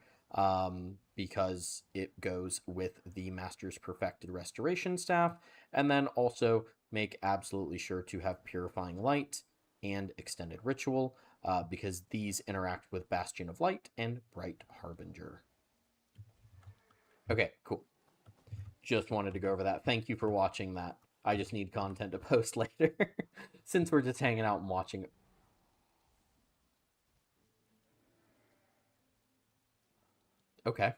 because it goes with the Master's Perfected Restoration staff, and then also make absolutely sure to have Purifying Light and Extended Ritual, because these interact with Bastion of Light and Bright Harbinger. Okay, cool. Just wanted to go over that. Thank you for watching that. I just need content to post later, since we're just hanging out and watching it. Okay.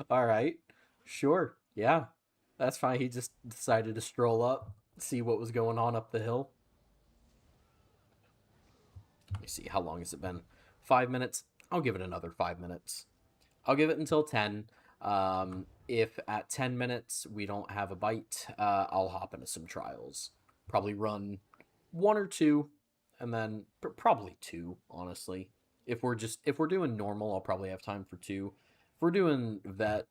All right. Sure. Yeah. That's fine. He just decided to stroll up, see what was going on up the hill. Let me see. How long has it been? 5 minutes? I'll give it another 5 minutes. I'll give it until 10. If at 10 minutes we don't have a bite, I'll hop into some trials. Probably run 1 or 2, and then probably 2, honestly. If we're doing normal, I'll probably have time for 2. If we're doing vet,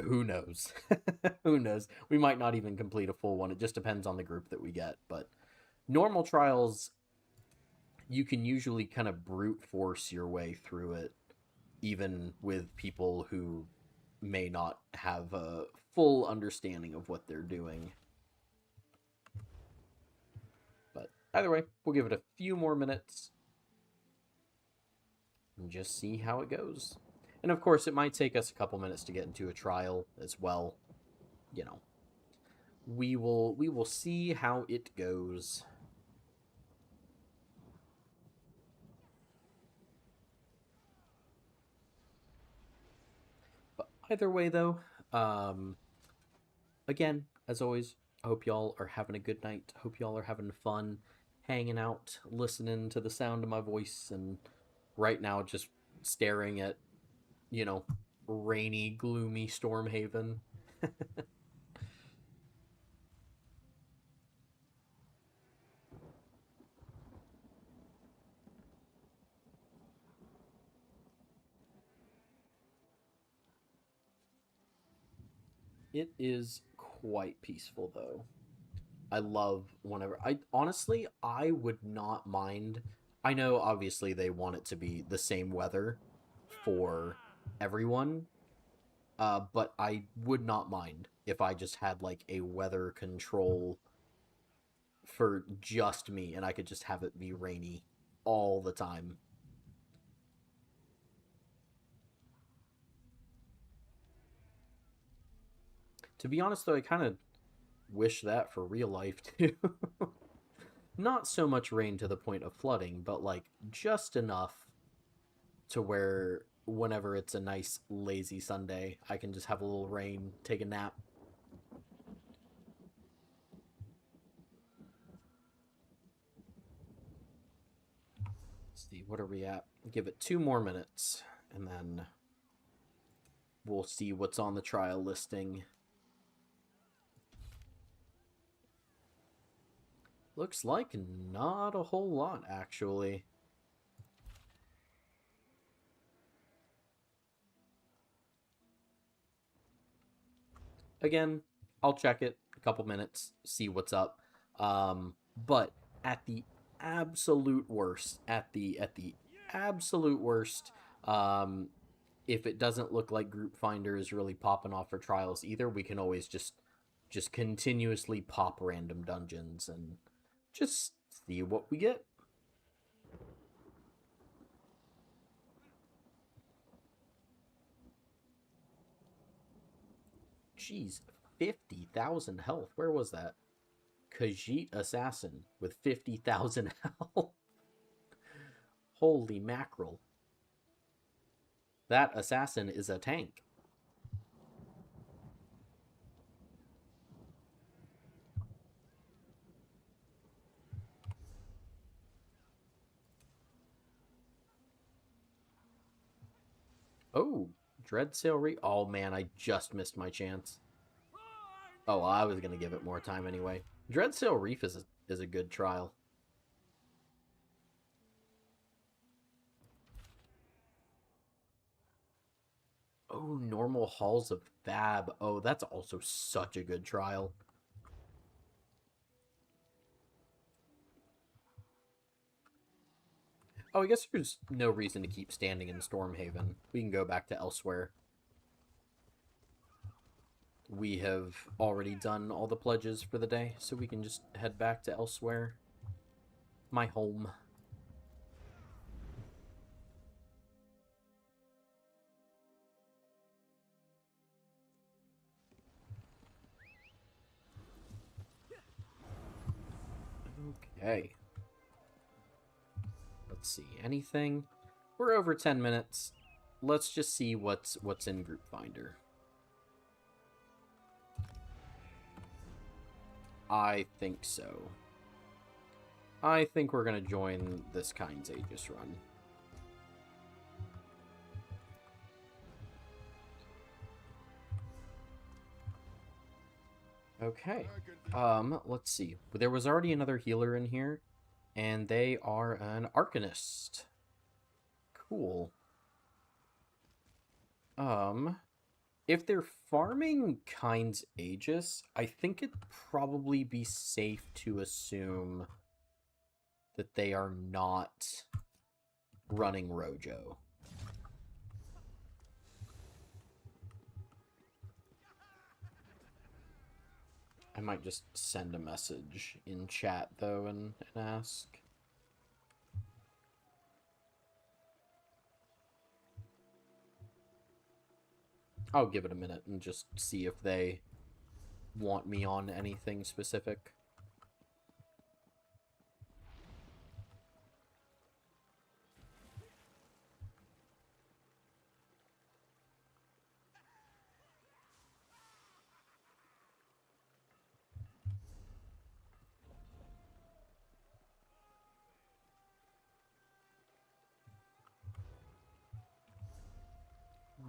who knows? Who knows? We might not even complete a full one. It just depends on the group that we get. But normal trials, you can usually kind of brute force your way through it, even with people who may not have a full understanding of what they're doing. But either way, we'll give it a few more minutes and just see how it goes. And of course, it might take us a couple minutes to get into a trial as well. You know, we will see how it goes. But either way, though, again, as always, I hope y'all are having a good night. Hope y'all are having fun hanging out, listening to the sound of my voice, and right now just staring at, you know, rainy, gloomy Stormhaven. It is quite peaceful, though. I love whenever I would not mind. I know obviously they want it to be the same weather for everyone, but I would not mind if I just had like a weather control for just me and I could just have it be rainy all the time. To be honest though, I kind of wish that for real life too. Not so much rain to the point of flooding, but like just enough to where whenever it's a nice lazy Sunday, I can just have a little rain, take a nap. Let's see, what are we at? Give it 2 more minutes, and then we'll see what's on the trial listing. Looks like not a whole lot, actually. Again, I'll check it a couple minutes, see what's up. But at the absolute worst, absolute worst, if it doesn't look like Group Finder is really popping off for trials either, we can always just continuously pop random dungeons and just see what we get. Jeez, 50,000 health. Where was that? Khajiit Assassin with 50,000 health. Holy mackerel. That assassin is a tank. Oh, Dreadsail Reef. Oh man, I just missed my chance. Oh, well, I was gonna give it more time anyway. Dreadsail Reef is a good trial. Oh, Normal Halls of Fab. Oh, that's also such a good trial. Oh, I guess there's no reason to keep standing in Stormhaven. We can go back to elsewhere. We have already done all the pledges for the day, so we can just head back to elsewhere. My home. Okay. Let's see. Anything? We're over 10 minutes. Let's just see what's in Group Finder. I think so. I think we're going to join this Kind's Aegis run. Okay. Let's see. There was already another healer in here, and they are an Arcanist. Cool. If they're farming Kind's Aegis, I think it'd probably be safe to assume that they are not running Rojo. I might just send a message in chat, though, and ask. I'll give it a minute and just see if they want me on anything specific.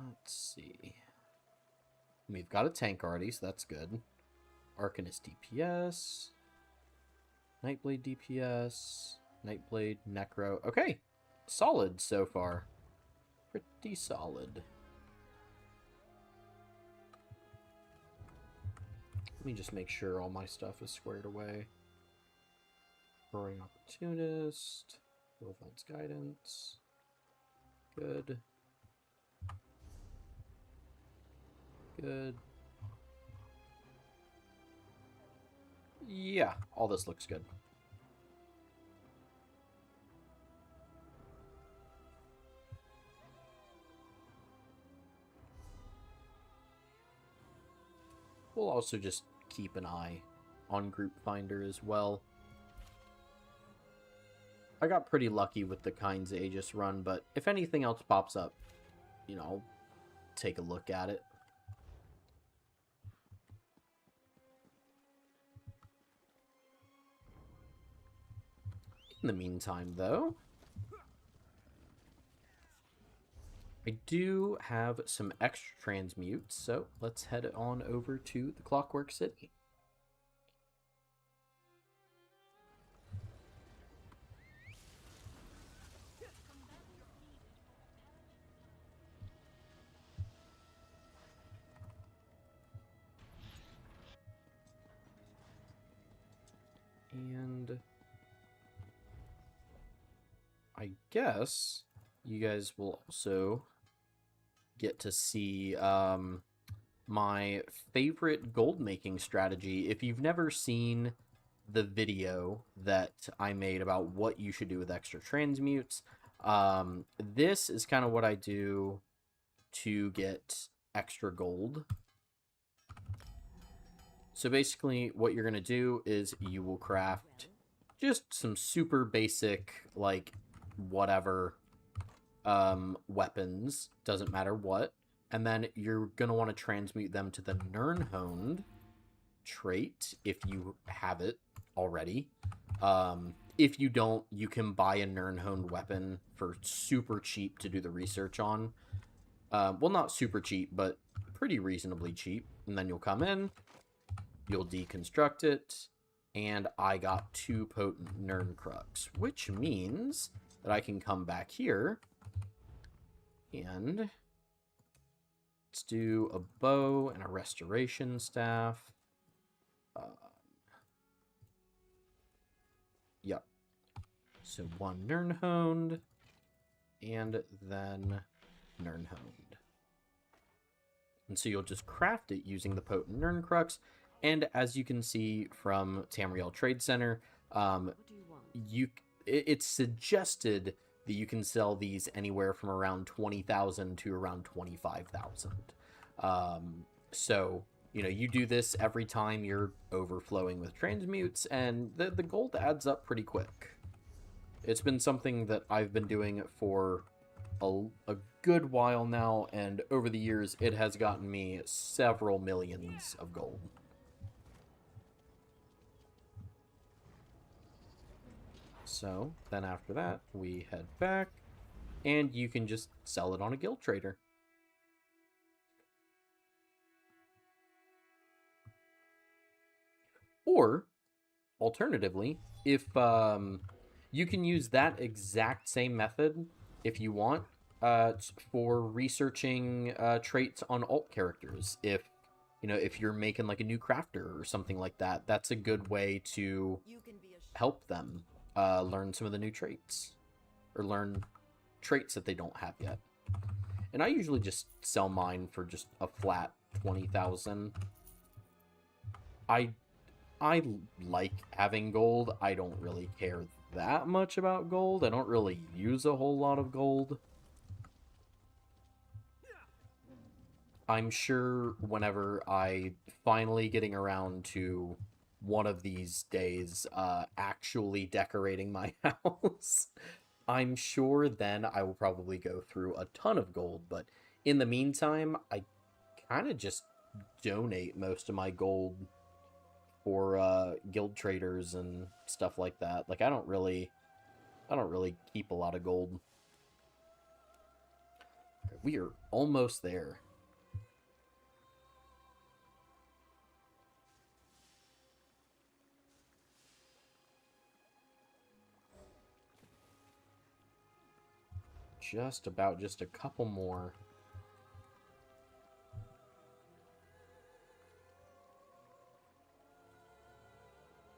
Let's see. We've got a tank already, so that's good. Arcanist DPS. Nightblade DPS. Nightblade, Necro. Okay. Solid so far. Pretty solid. Let me just make sure all my stuff is squared away. Roaring Opportunist. Wilfen's Guidance. Good. Good. Yeah, all this looks good. We'll also just keep an eye on Group Finder as well. I got pretty lucky with the Kind's Aegis run, but if anything else pops up, you know, I'll take a look at it. In the meantime, though, I do have some extra transmutes, so let's head on over to the Clockwork City. And I guess you guys will also get to see my favorite gold making strategy. If you've never seen the video that I made about what you should do with extra transmutes, this is kind of what I do to get extra gold. So basically what you're going to do is you will craft just some super basic, like, whatever weapons, doesn't matter what, and then you're going to want to transmute them to the Nirnhoned trait if you have it already. If you don't, you can buy a Nirnhoned weapon for super cheap to do the research on. Well, not super cheap, but pretty reasonably cheap. And then you'll come in, you'll deconstruct it, and I got 2 potent Nirncrux, which means that I can come back here and let's do a bow and a restoration staff. Yep. So 1 Nirnhoned, and then Nirnhoned. And so you'll just craft it using the potent Nirn Crux. And as you can see from Tamriel Trade Center, What do you want? it's suggested that you can sell these anywhere from around 20,000 to around 25,000. So, you do this every time you're overflowing with transmutes, and the gold adds up pretty quick. It's been something that I've been doing for a good while now, and over the years, it has gotten me several millions of gold. So, then after that, we head back, and you can just sell it on a guild trader. Or, alternatively, if you can use that exact same method if you want for researching traits on alt characters. If you're making like a new crafter or something like that, that's a good way to help them learn some of the new traits or learn traits that they don't have yet. And I usually just sell mine for just a flat 20,000. I like having gold. I don't really care that much about gold. I don't really use a whole lot of gold. I'm sure whenever I finally getting around to one of these days actually decorating my house, I'm sure then I will probably go through a ton of gold. But in the meantime, I kind of just donate most of my gold for guild traders and stuff like that. Like I don't really keep a lot of gold. We are almost there. Just about, just a couple more.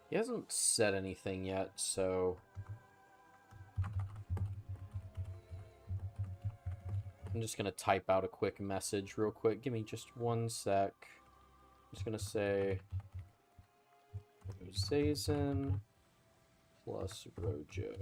He hasn't said anything yet, so I'm just gonna type out a quick message real quick. Give me just one sec. I'm just gonna say Zazen plus Rojo.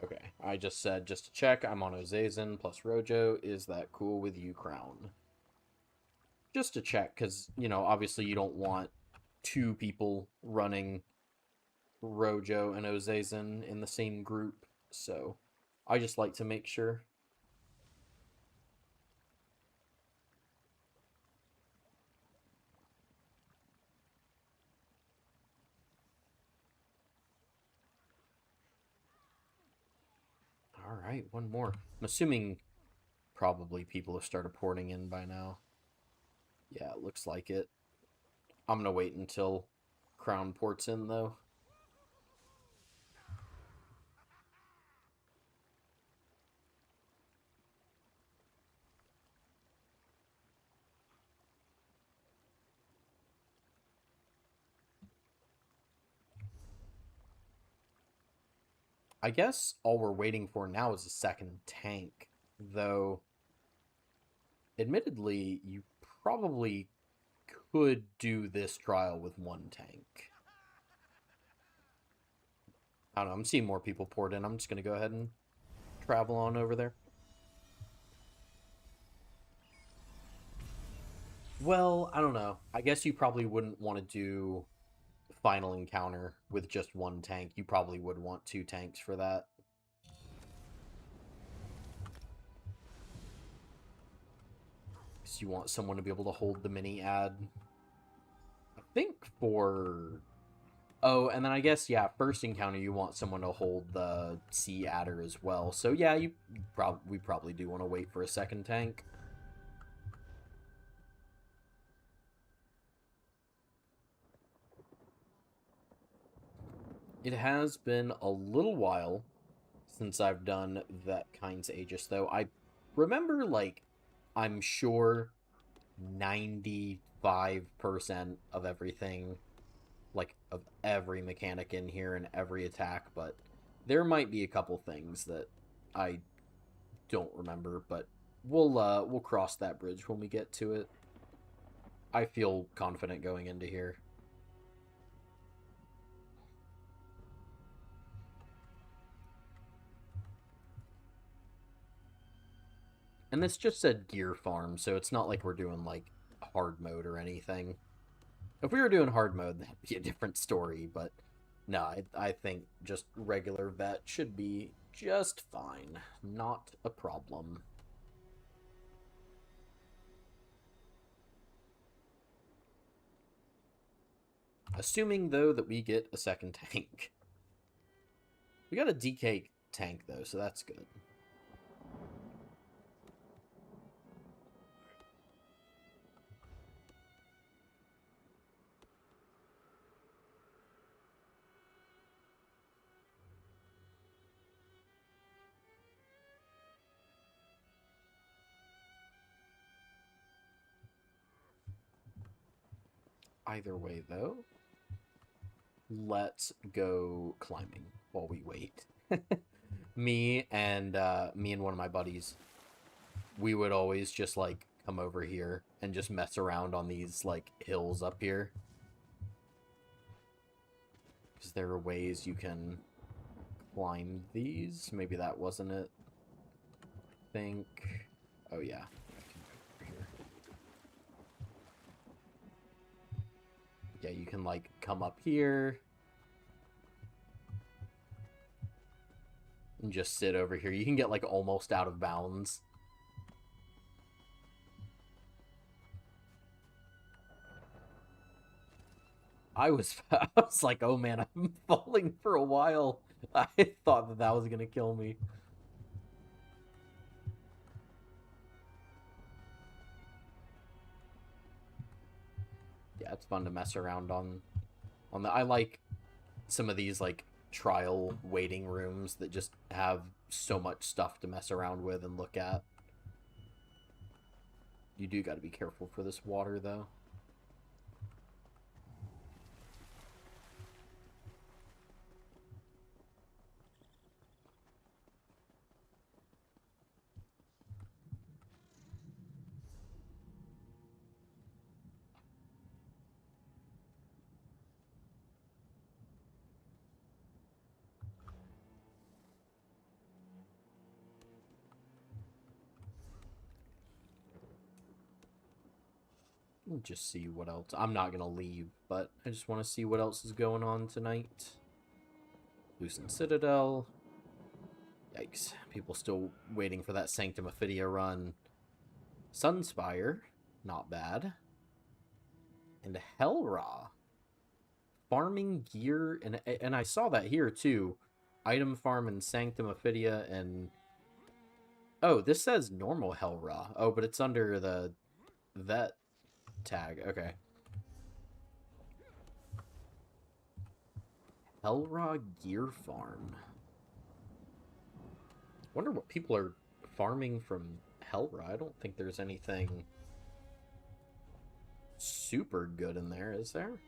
Okay, I just said, just to check, I'm on Ozazen plus Rojo. Is that cool with you, Crown? Just to check, because, obviously you don't want two people running Rojo and Ozazen in the same group, so I just like to make sure. Alright, one more. I'm assuming probably people have started porting in by now. Yeah, it looks like it. I'm gonna wait until Crown ports in, though. I guess all we're waiting for now is a second tank, though admittedly, you probably could do this trial with one tank. I don't know, I'm seeing more people poured in. I'm just going to go ahead and travel on over there. Well, I don't know. I guess you probably wouldn't want to do final encounter with just one tank. You probably would want two tanks for that. Because you want someone to be able to hold the mini ad. I think for Oh, and then I guess, yeah, first encounter you want someone to hold the sea adder as well. So yeah, we probably do want to wait for a second tank. It has been a little while since I've done that Kind's Aegis, though. I remember, like, I'm sure 95% of everything, like, of every mechanic in here and every attack, but there might be a couple things that I don't remember, but we'll cross that bridge when we get to it. I feel confident going into here. And this just said gear farm, so it's not like we're doing, like, hard mode or anything. If we were doing hard mode, that'd be a different story, but no, I think just regular vet should be just fine. Not a problem. Assuming, though, that we get a second tank. We got a DK tank, though, so that's good. Either way, though, let's go climbing while we wait. Me and one of my buddies, we would always just, like, come over here and just mess around on these, like, hills up here. Because there are ways you can climb these. Maybe that wasn't it. I think... Oh, yeah. I can go over here. Yeah, you can, like, come up here and just sit over here. You can get, like, almost out of bounds. I was like, oh man, I'm falling for a while. I thought that was gonna kill me. Yeah, it's fun to mess around on the. I like some of these, like, trial waiting rooms that just have so much stuff to mess around with and look at. You do got to be careful for this water, though. Just see what else. I'm not gonna leave, but I just want to see what else is going on tonight. Lucent Citadel. Yikes. People still waiting for that Sanctum Ophidia run. Sunspire. Not bad. And Hellra. Farming gear. And I saw that here, too. Item farm and Sanctum Ophidia and... Oh, this says normal Hellra. Oh, but it's under the vet tag. Okay. Hellra Gear Farm. Wonder what people are farming from Hellra. I don't think there's anything super good in there, is there?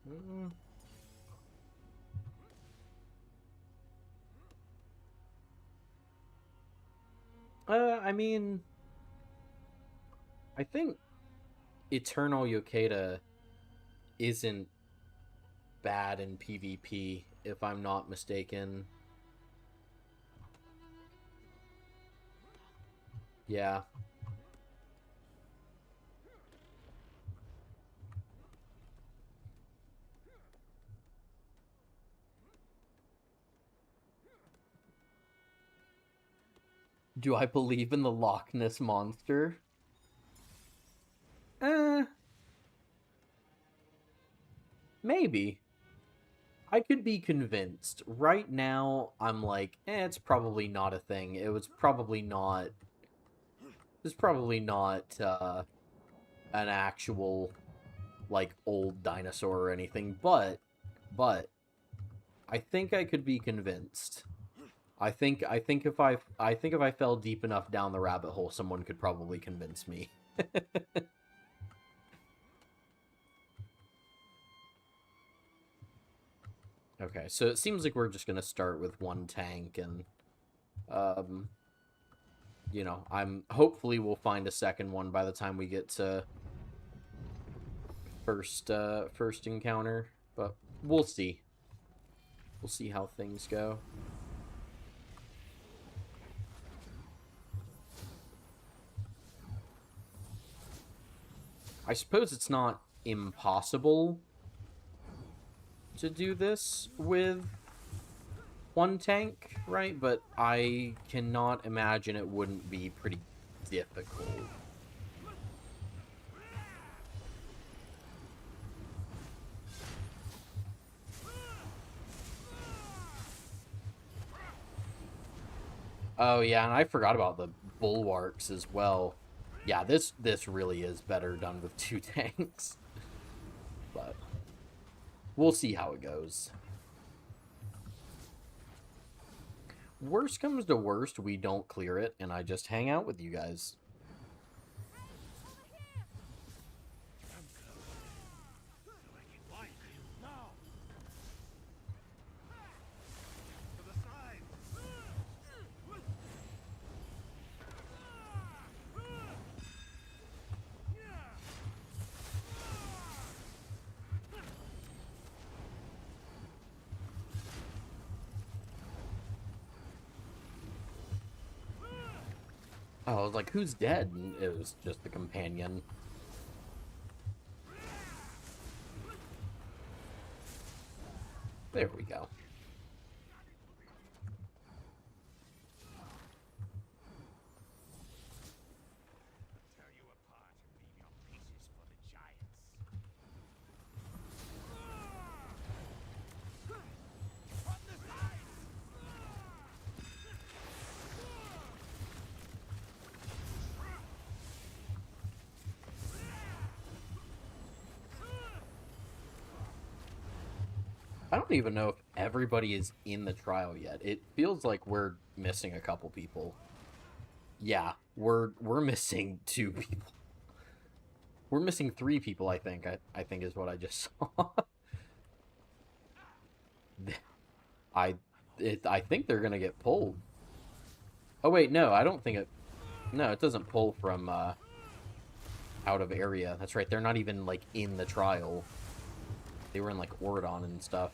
Mm. I mean, I think Eternal Yokeda isn't bad in PvP, if I'm not mistaken. Yeah. Do I believe in the Loch Ness Monster? Maybe. I could be convinced. Right now, I'm like, it's probably not a thing. It's probably not, an actual, like, old dinosaur or anything, but, I think I could be convinced. I think if I fell deep enough down the rabbit hole, someone could probably convince me. Okay, so it seems like we're just gonna start with one tank, and um, you know, hopefully we'll find a second one by the time we get to first encounter, but we'll see. We'll see how things go. I suppose it's not impossible to do this with one tank, right? But I cannot imagine it wouldn't be pretty difficult. Oh yeah, and I forgot about the bulwarks as well. Yeah, this really is better done with two tanks. But we'll see how it goes. Worst comes to worst, we don't clear it, and I just hang out with you guys. Oh, I was like, who's dead? And it was just the companion. There we go. Tear you apart and leave your pieces for the giants. On the side! I don't even know if everybody is in the trial yet. It feels like we're missing a couple people. Yeah, we're missing 2 people. We're missing 3 people, I think. I think is what I just saw. I I think they're gonna get pulled. Oh wait, no, I don't think it. No, it doesn't pull from out of area. That's right. They're not even like in the trial. They were in like Oridon and stuff.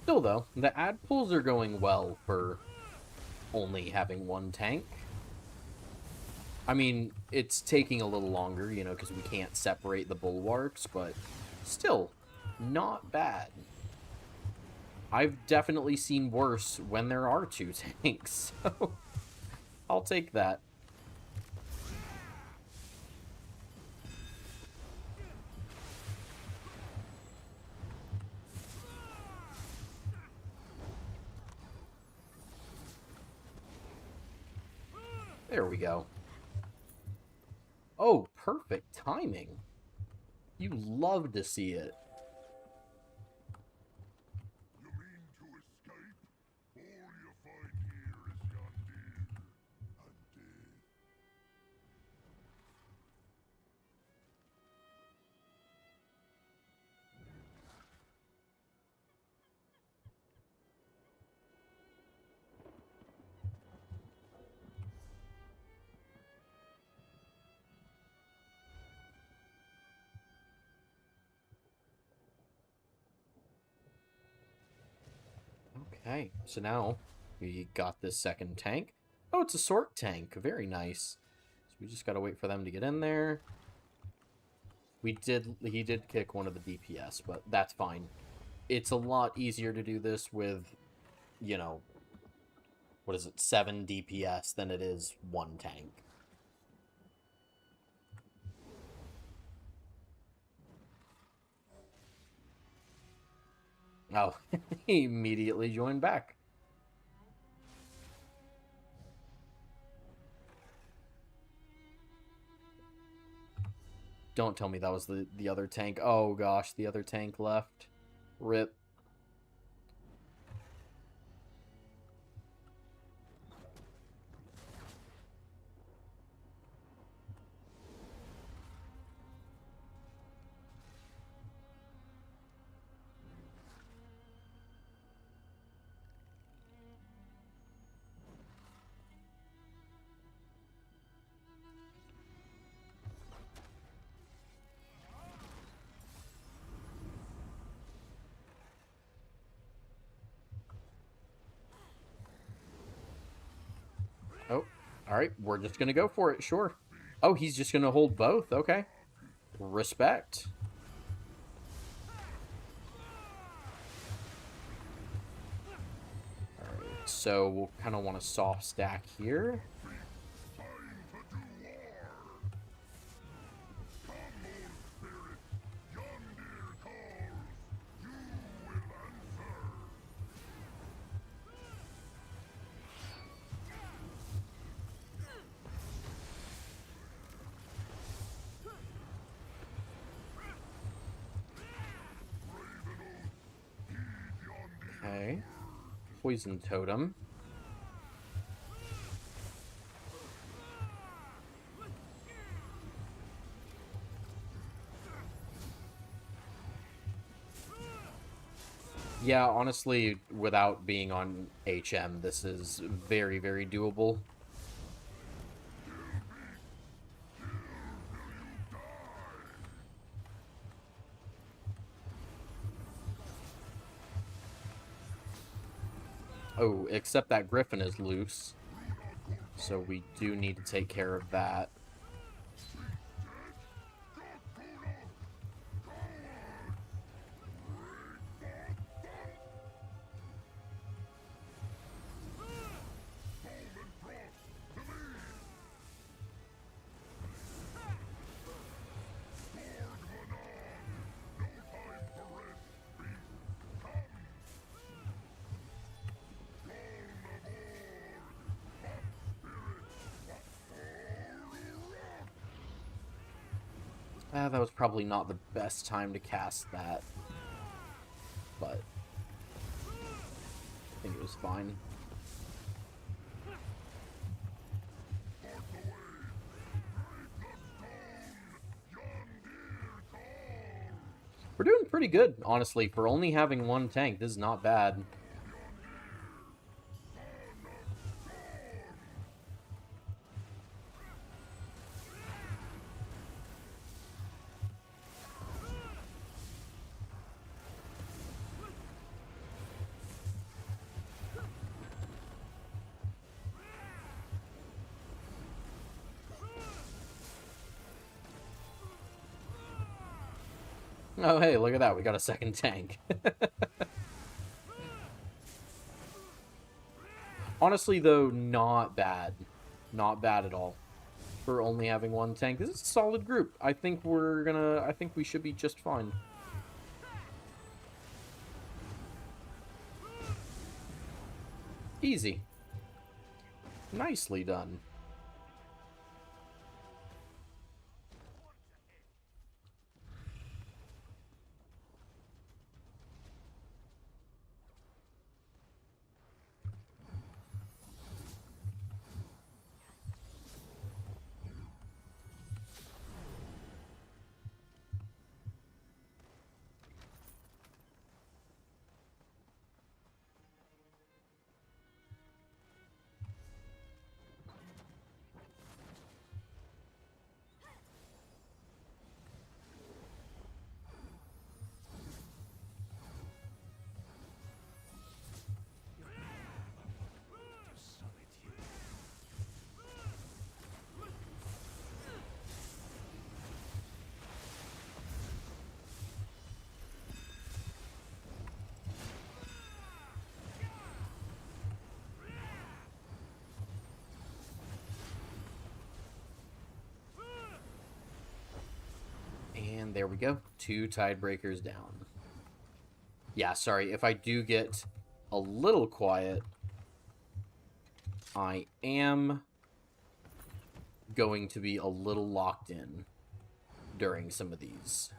Still though, the ad pulls are going well for only having one tank. I mean, it's taking a little longer, you know, because we can't separate the bulwarks, but still, not bad. I've definitely seen worse when there are 2 tanks, so I'll take that. There we go. Oh, perfect timing. You love to see it. You mean to escape? All you find here is Yondir and death. Okay, so now we got this second tank. Oh, it's a sort tank. Very nice. So we just gotta wait for them to get in there. He did kick one of the DPS, but that's fine. It's a lot easier to do this with, you know, what is it, 7 DPS than it is 1 tank. Oh, he immediately joined back. Don't tell me that was the other tank. Oh gosh, the other tank left. Rip. Oh, alright, we're just gonna go for it, sure. Oh, he's just gonna hold both, okay. Respect. Alright, so we'll kind of want a soft stack here. Okay. Poison totem. Yeah, honestly, without being on HM, this is very, very doable. Oh, except that Griffin is loose. So we do need to take care of that. That was probably not the best time to cast that. But I think it was fine. We're doing pretty good, honestly. For only having 1 tank, this is not bad. Oh, hey, look at that. We got a second tank. Honestly, though, not bad. Not bad at all. For only having 1 tank. This is a solid group. I think we should be just fine. Easy. Nicely done. And there we go. 2 Tidebreakers down. Yeah, sorry. If I do get a little quiet, I am going to be a little locked in during some of these.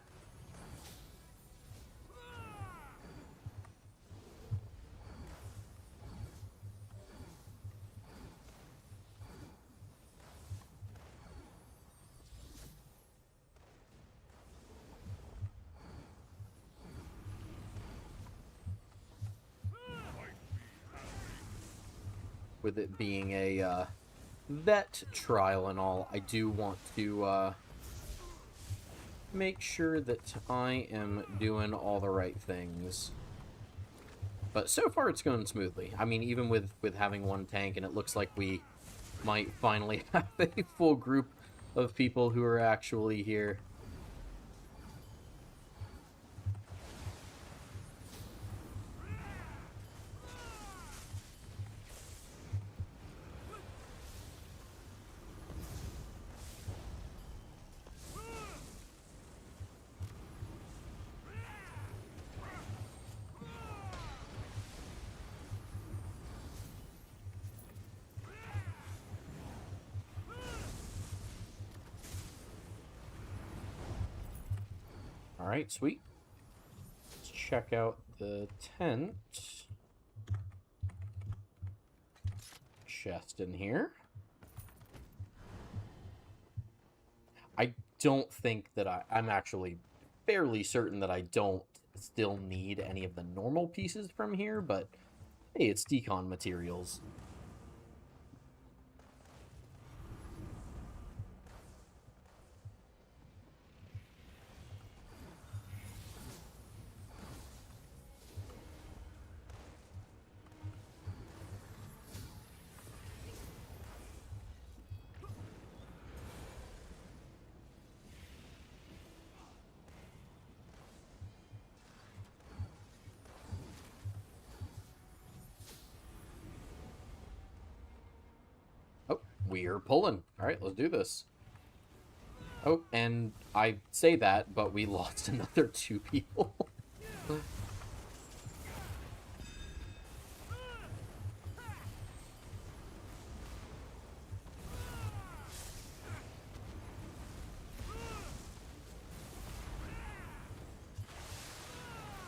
With it being a vet trial and all, I do want to make sure that I am doing all the right things. But so far it's going smoothly. I mean, even with having 1 tank, and it looks like we might finally have a full group of people who are actually here. Alright, sweet. Let's check out the tent. Chest in here. I don't think that I'm actually fairly certain that I don't still need any of the normal pieces from here, but hey, it's decon materials. Oh, we're pulling. All right, let's do this. Oh, and I say that, but we lost another 2 people.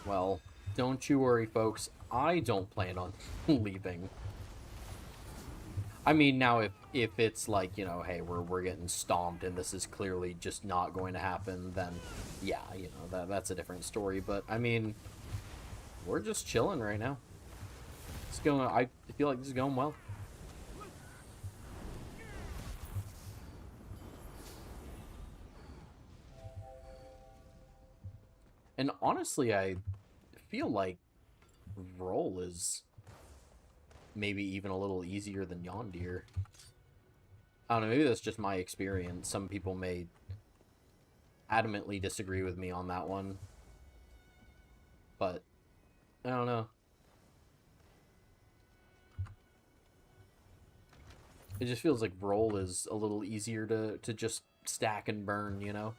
Well, don't you worry, folks. I don't plan on leaving. I mean, now if it's like, you know, hey, we're getting stomped and this is clearly just not going to happen, then yeah, you know, that's a different story. But I mean, we're just chilling right now. It's going. I feel like this is going well. And honestly, I feel like roll is maybe even a little easier than Yondir. I don't know, maybe that's just my experience. Some people may adamantly disagree with me on that one. But, I don't know. It just feels like roll is a little easier to just stack and burn, you know?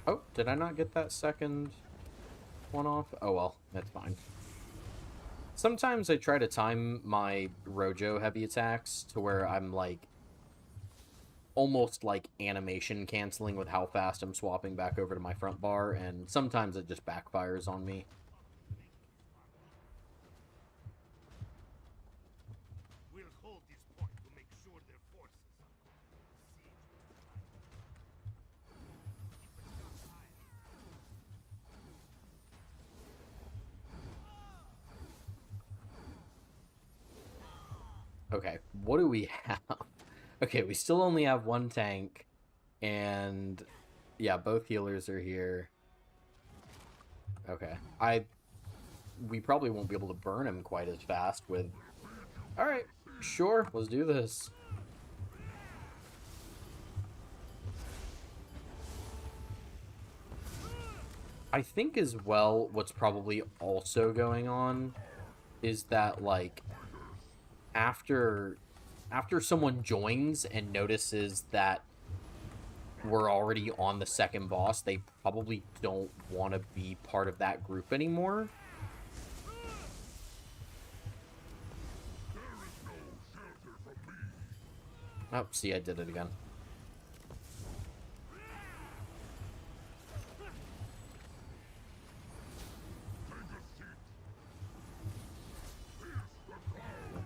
Oh, did I not get that second one off? Oh well, that's fine. Sometimes I try to time my Rojo heavy attacks to where I'm like almost like animation canceling with how fast I'm swapping back over to my front bar, and sometimes it just backfires on me. We'll hold this point to make sure their forces Okay, what do we have? Okay, we still only have 1 tank, and yeah, both healers are here. Okay, we probably won't be able to burn him quite as fast with... Alright, sure, let's do this. I think as well, what's probably also going on is that, like, after someone joins and notices that we're already on the second boss, they probably don't want to be part of that group anymore. Oh, see, I did it again.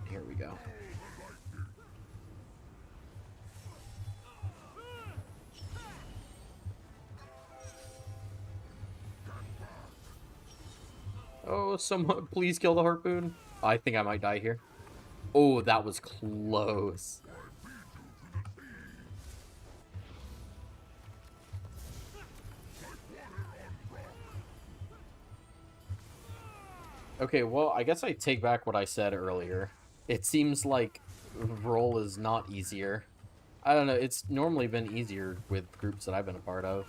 Here we go. Oh, someone please kill the harpoon. I think I might die here. Oh, that was close. Okay, well, I guess I take back what I said earlier. It seems like roll is not easier. I don't know, it's normally been easier with groups that I've been a part of.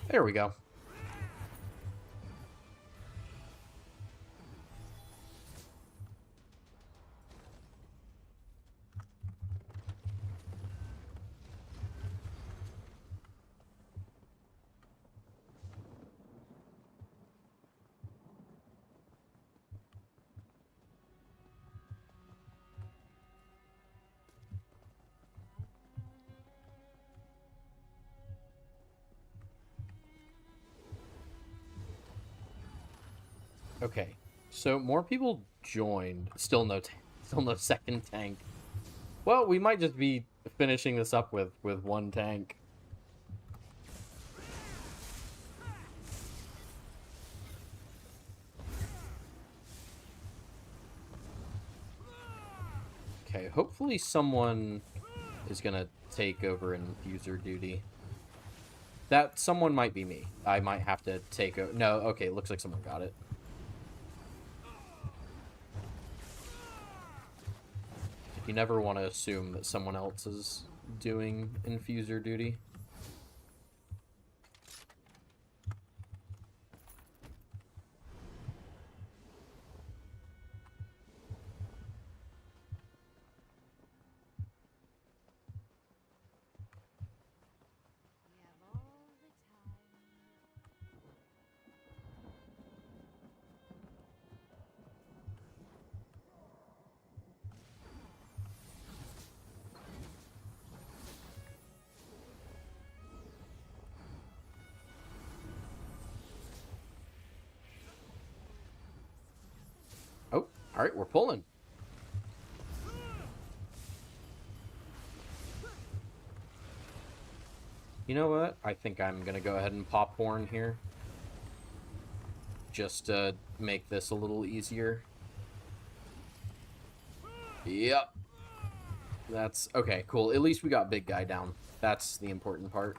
There we go. Okay, so more people joined. Still no, still no second tank. Well, we might just be finishing this up with one tank. Okay, hopefully someone is gonna take over infuser duty. That someone might be me. I might have to take over. No, okay, looks like someone got it. You never want to assume that someone else is doing infuser duty. Oh, all right, we're pulling. You know what? I think I'm gonna go ahead and pop horn here. Just to make this a little easier. Yep. That's okay, cool. At least we got big guy down. That's the important part.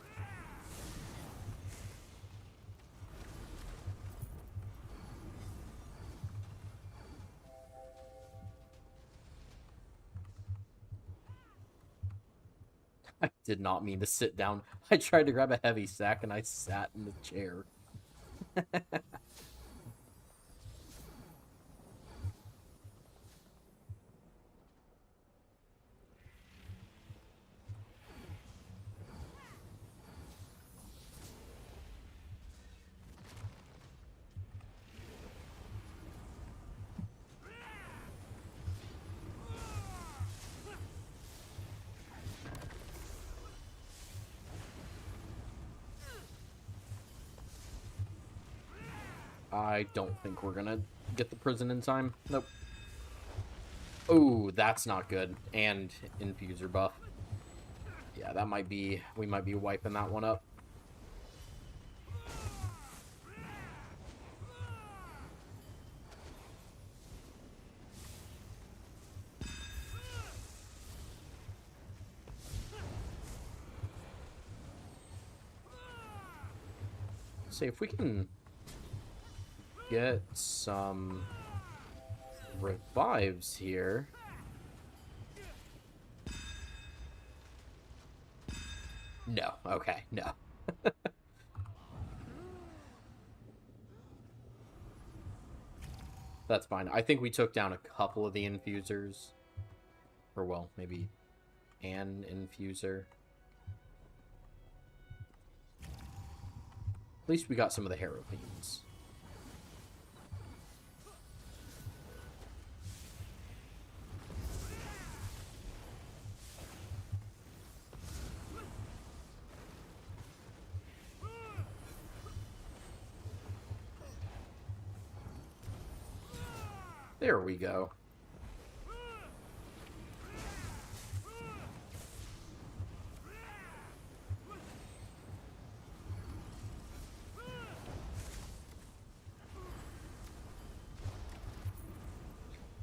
I did not mean to sit down. I tried to grab a heavy sack and I sat in the chair. I don't think we're gonna get the prison in time. Nope. Oh, that's not good. And infuser buff. Yeah, that might be... We might be wiping that one up. See if we can get some revives here. No. Okay, no. That's fine. I think we took down a couple of the infusers. Or, well, maybe an infuser. At least we got some of the Harrow Fiends. There we go.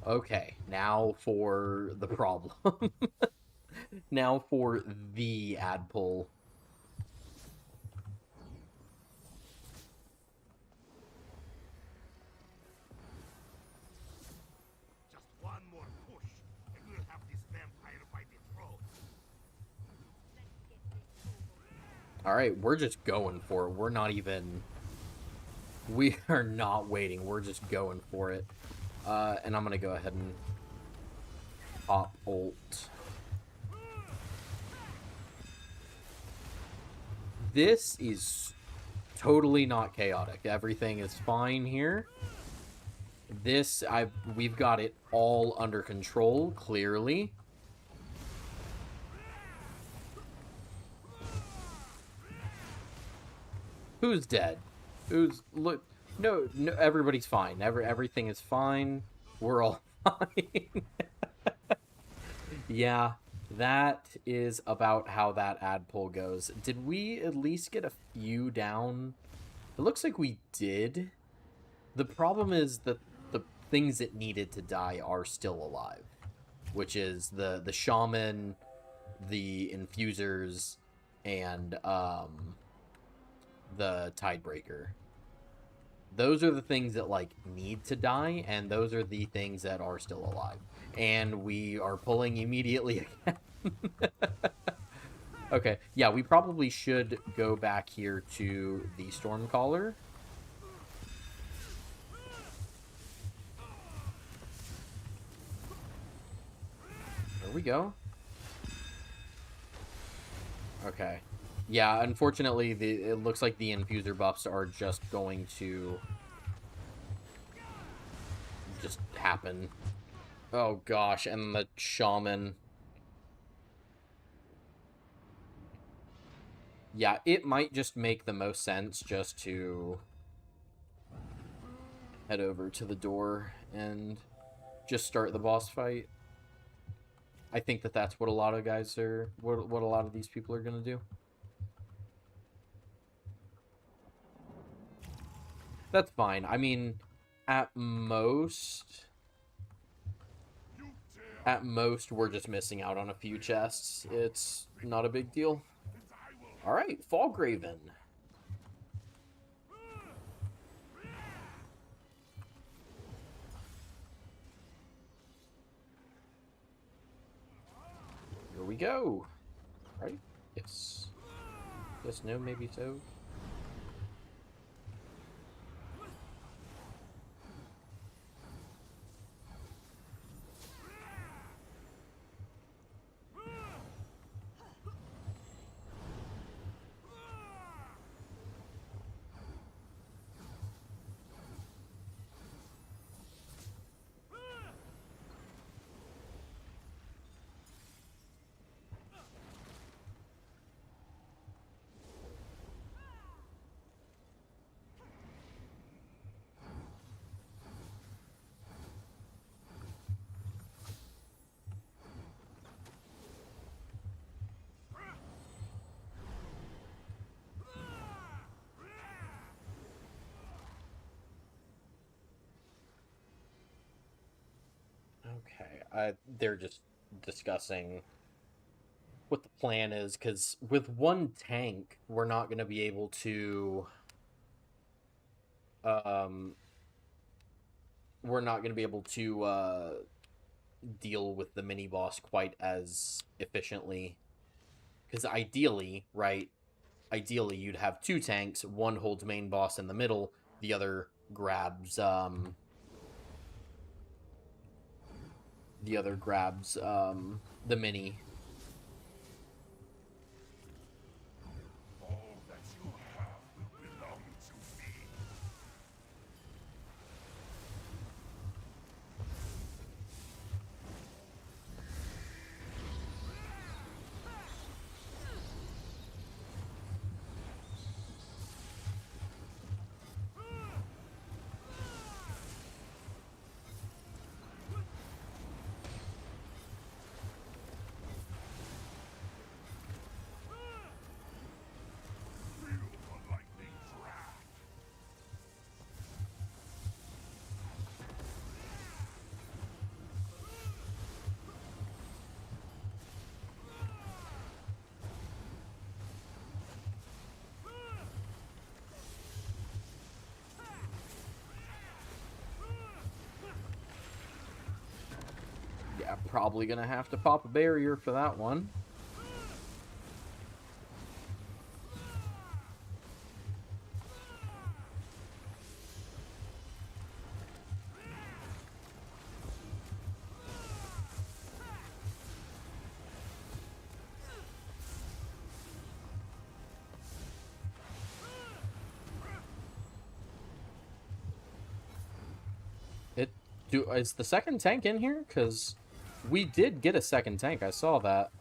Okay, now for the problem. Now for the ad pull. Just one more push, and we'll have this vampire by the throat. Alright, we're just going for it. We're not even... We are not waiting. We're just going for it. And I'm going to go ahead and pop ult. This is totally not chaotic. Everything is fine here. We've got it all under control, clearly. Who's dead? Look, no, everybody's fine. Everything is fine. We're all fine. Yeah, that is about how that ad pull goes. Did we at least get a few down? It looks like we did. The problem is that the things that needed to die are still alive, which is the shaman, the infusers, and the Tidebreaker. Those are the things that, like, need to die, and those are the things that are still alive. And we are pulling immediately again. Okay, yeah, we probably should go back here to the Stormcaller. There we go. Okay. Yeah, unfortunately, it looks like the infuser buffs are just going to just happen. Oh gosh, and the shaman. Yeah, it might just make the most sense just to head over to the door and just start the boss fight. I think that that's what a lot of guys are, what a lot of these people are going to do. That's fine. I mean, at most, we're just missing out on a few chests. It's not a big deal. All right, Fallgraven. Here we go. Right? Yes. Yes, no, maybe so. Okay, they're just discussing what the plan is, because with one tank, we're not going to be able to, um, deal with the mini boss quite as efficiently. Because ideally, right? Ideally, you'd have two tanks. One holds main boss in the middle. The other grabs the mini. All that you have will belong to me. Feel the lightning draft. Yeah, probably gonna have to pop a barrier for that one. Is the second tank in here? Because we did get a second tank. I saw that.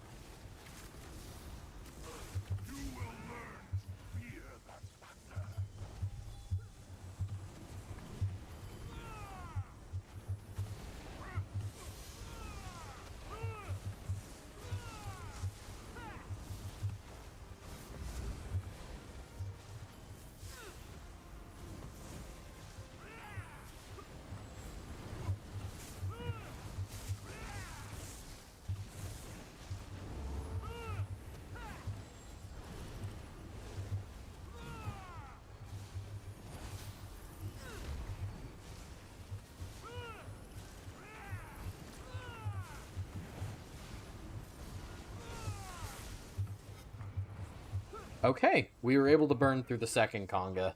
You will learn to fear that thunder. Okay, we were able to burn through the second conga.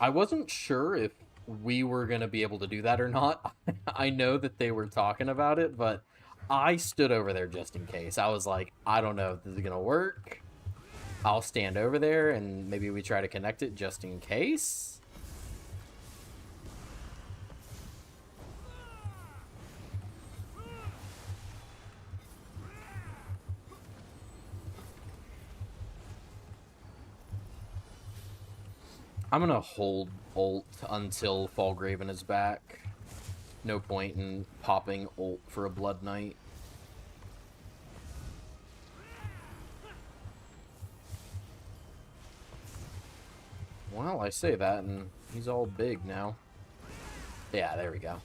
I wasn't sure if we were going to be able to do that or not. I know that they were talking about it, but I stood over there just in case. I was like, I don't know if this is going to work. I'll stand over there and maybe we try to connect it just in case. I'm gonna hold ult until Fallgraven is back. No point in popping ult for a Blood Knight. Well, I say that, and he's all big now. Yeah, there we go.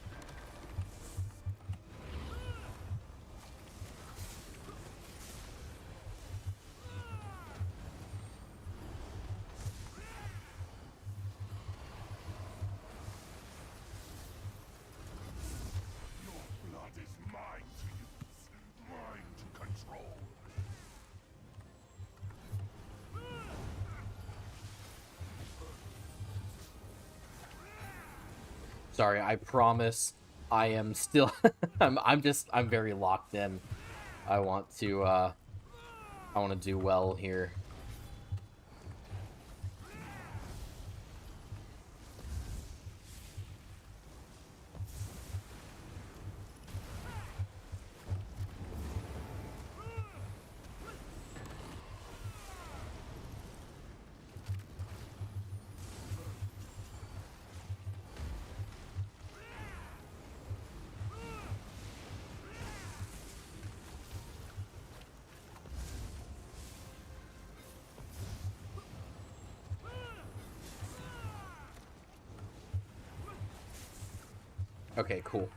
Your blood is mine to use, mine to control. Sorry, I promise I am still I'm very locked in. I want to do well here. Okay, cool.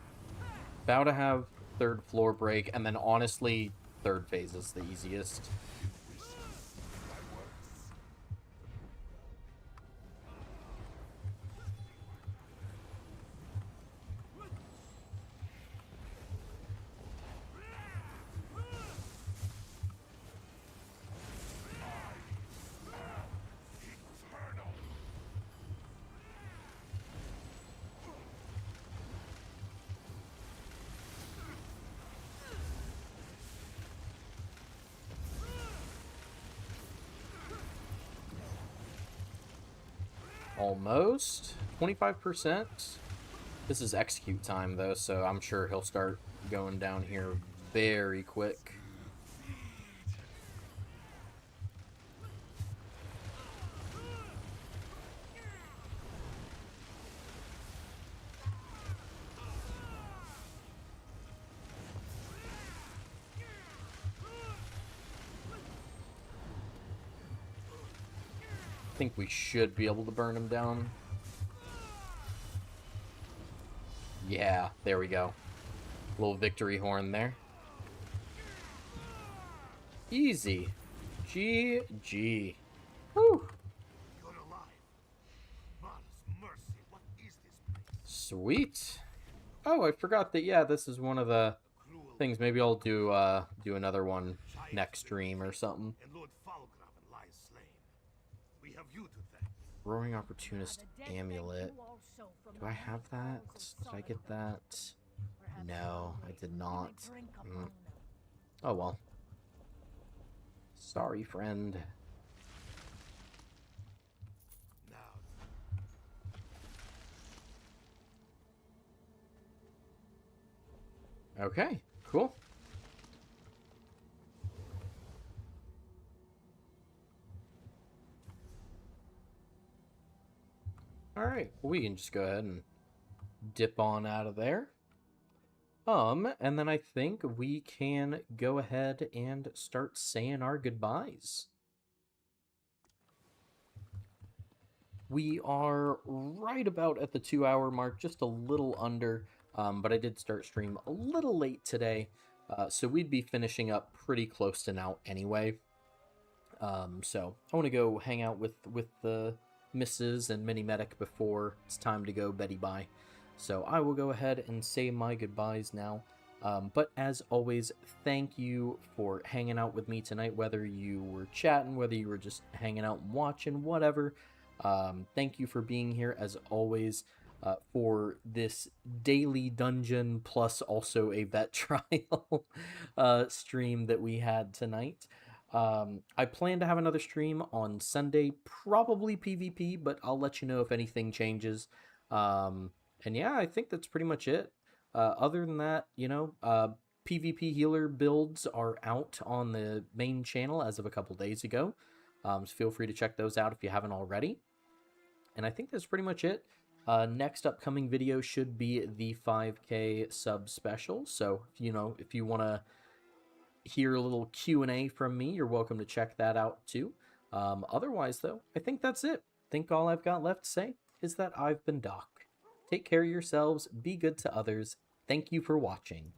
About to have third floor break, and then honestly, third phase is the easiest. Almost 25%. This is execute time though, so I'm sure he'll start going down here very quick. I think we should be able to burn him down. Yeah, there we go. Little victory horn there. Easy. GG. Whew. You're alive. Mother's mercy, what is this place? Sweet. Oh, I forgot that, yeah, this is one of the Cruel things. Maybe I'll do another one next stream or something. and Lord Falgraven lies slain. We have you to thank. Roaring Opportunist Amulet. Do I have that? Did I get that? No, I did not. Oh well. Sorry, friend. Now, Okay, cool. Alright, we can just go ahead and dip on out of there. And then I think we can go ahead and start saying our goodbyes. We are right about at the 2-hour mark, just a little under, but I did start stream a little late today, so we'd be finishing up pretty close to now anyway. So I want to go hang out with the missus and Mini Medic before it's time to go Betty bye. So I will go ahead and say my goodbyes now. But as always, thank you for hanging out with me tonight, whether you were chatting, whether you were just hanging out and watching, whatever. Thank you for being here, as always, for this daily dungeon plus also a vet trial stream that we had tonight. I plan to have another stream on Sunday, probably PvP, but I'll let you know if anything changes. And yeah, I think that's pretty much it. Other than that, you know, PvP healer builds are out on the main channel as of a couple days ago. So feel free to check those out if you haven't already. And I think that's pretty much it. Next upcoming video should be the 5K sub special. So, you know, if you want to hear a little Q&A from me, you're welcome to check that out too. Otherwise, though, I think that's it. I think all I've got left to say is that I've been Doc. Take care of yourselves, be good to others. Thank you for watching.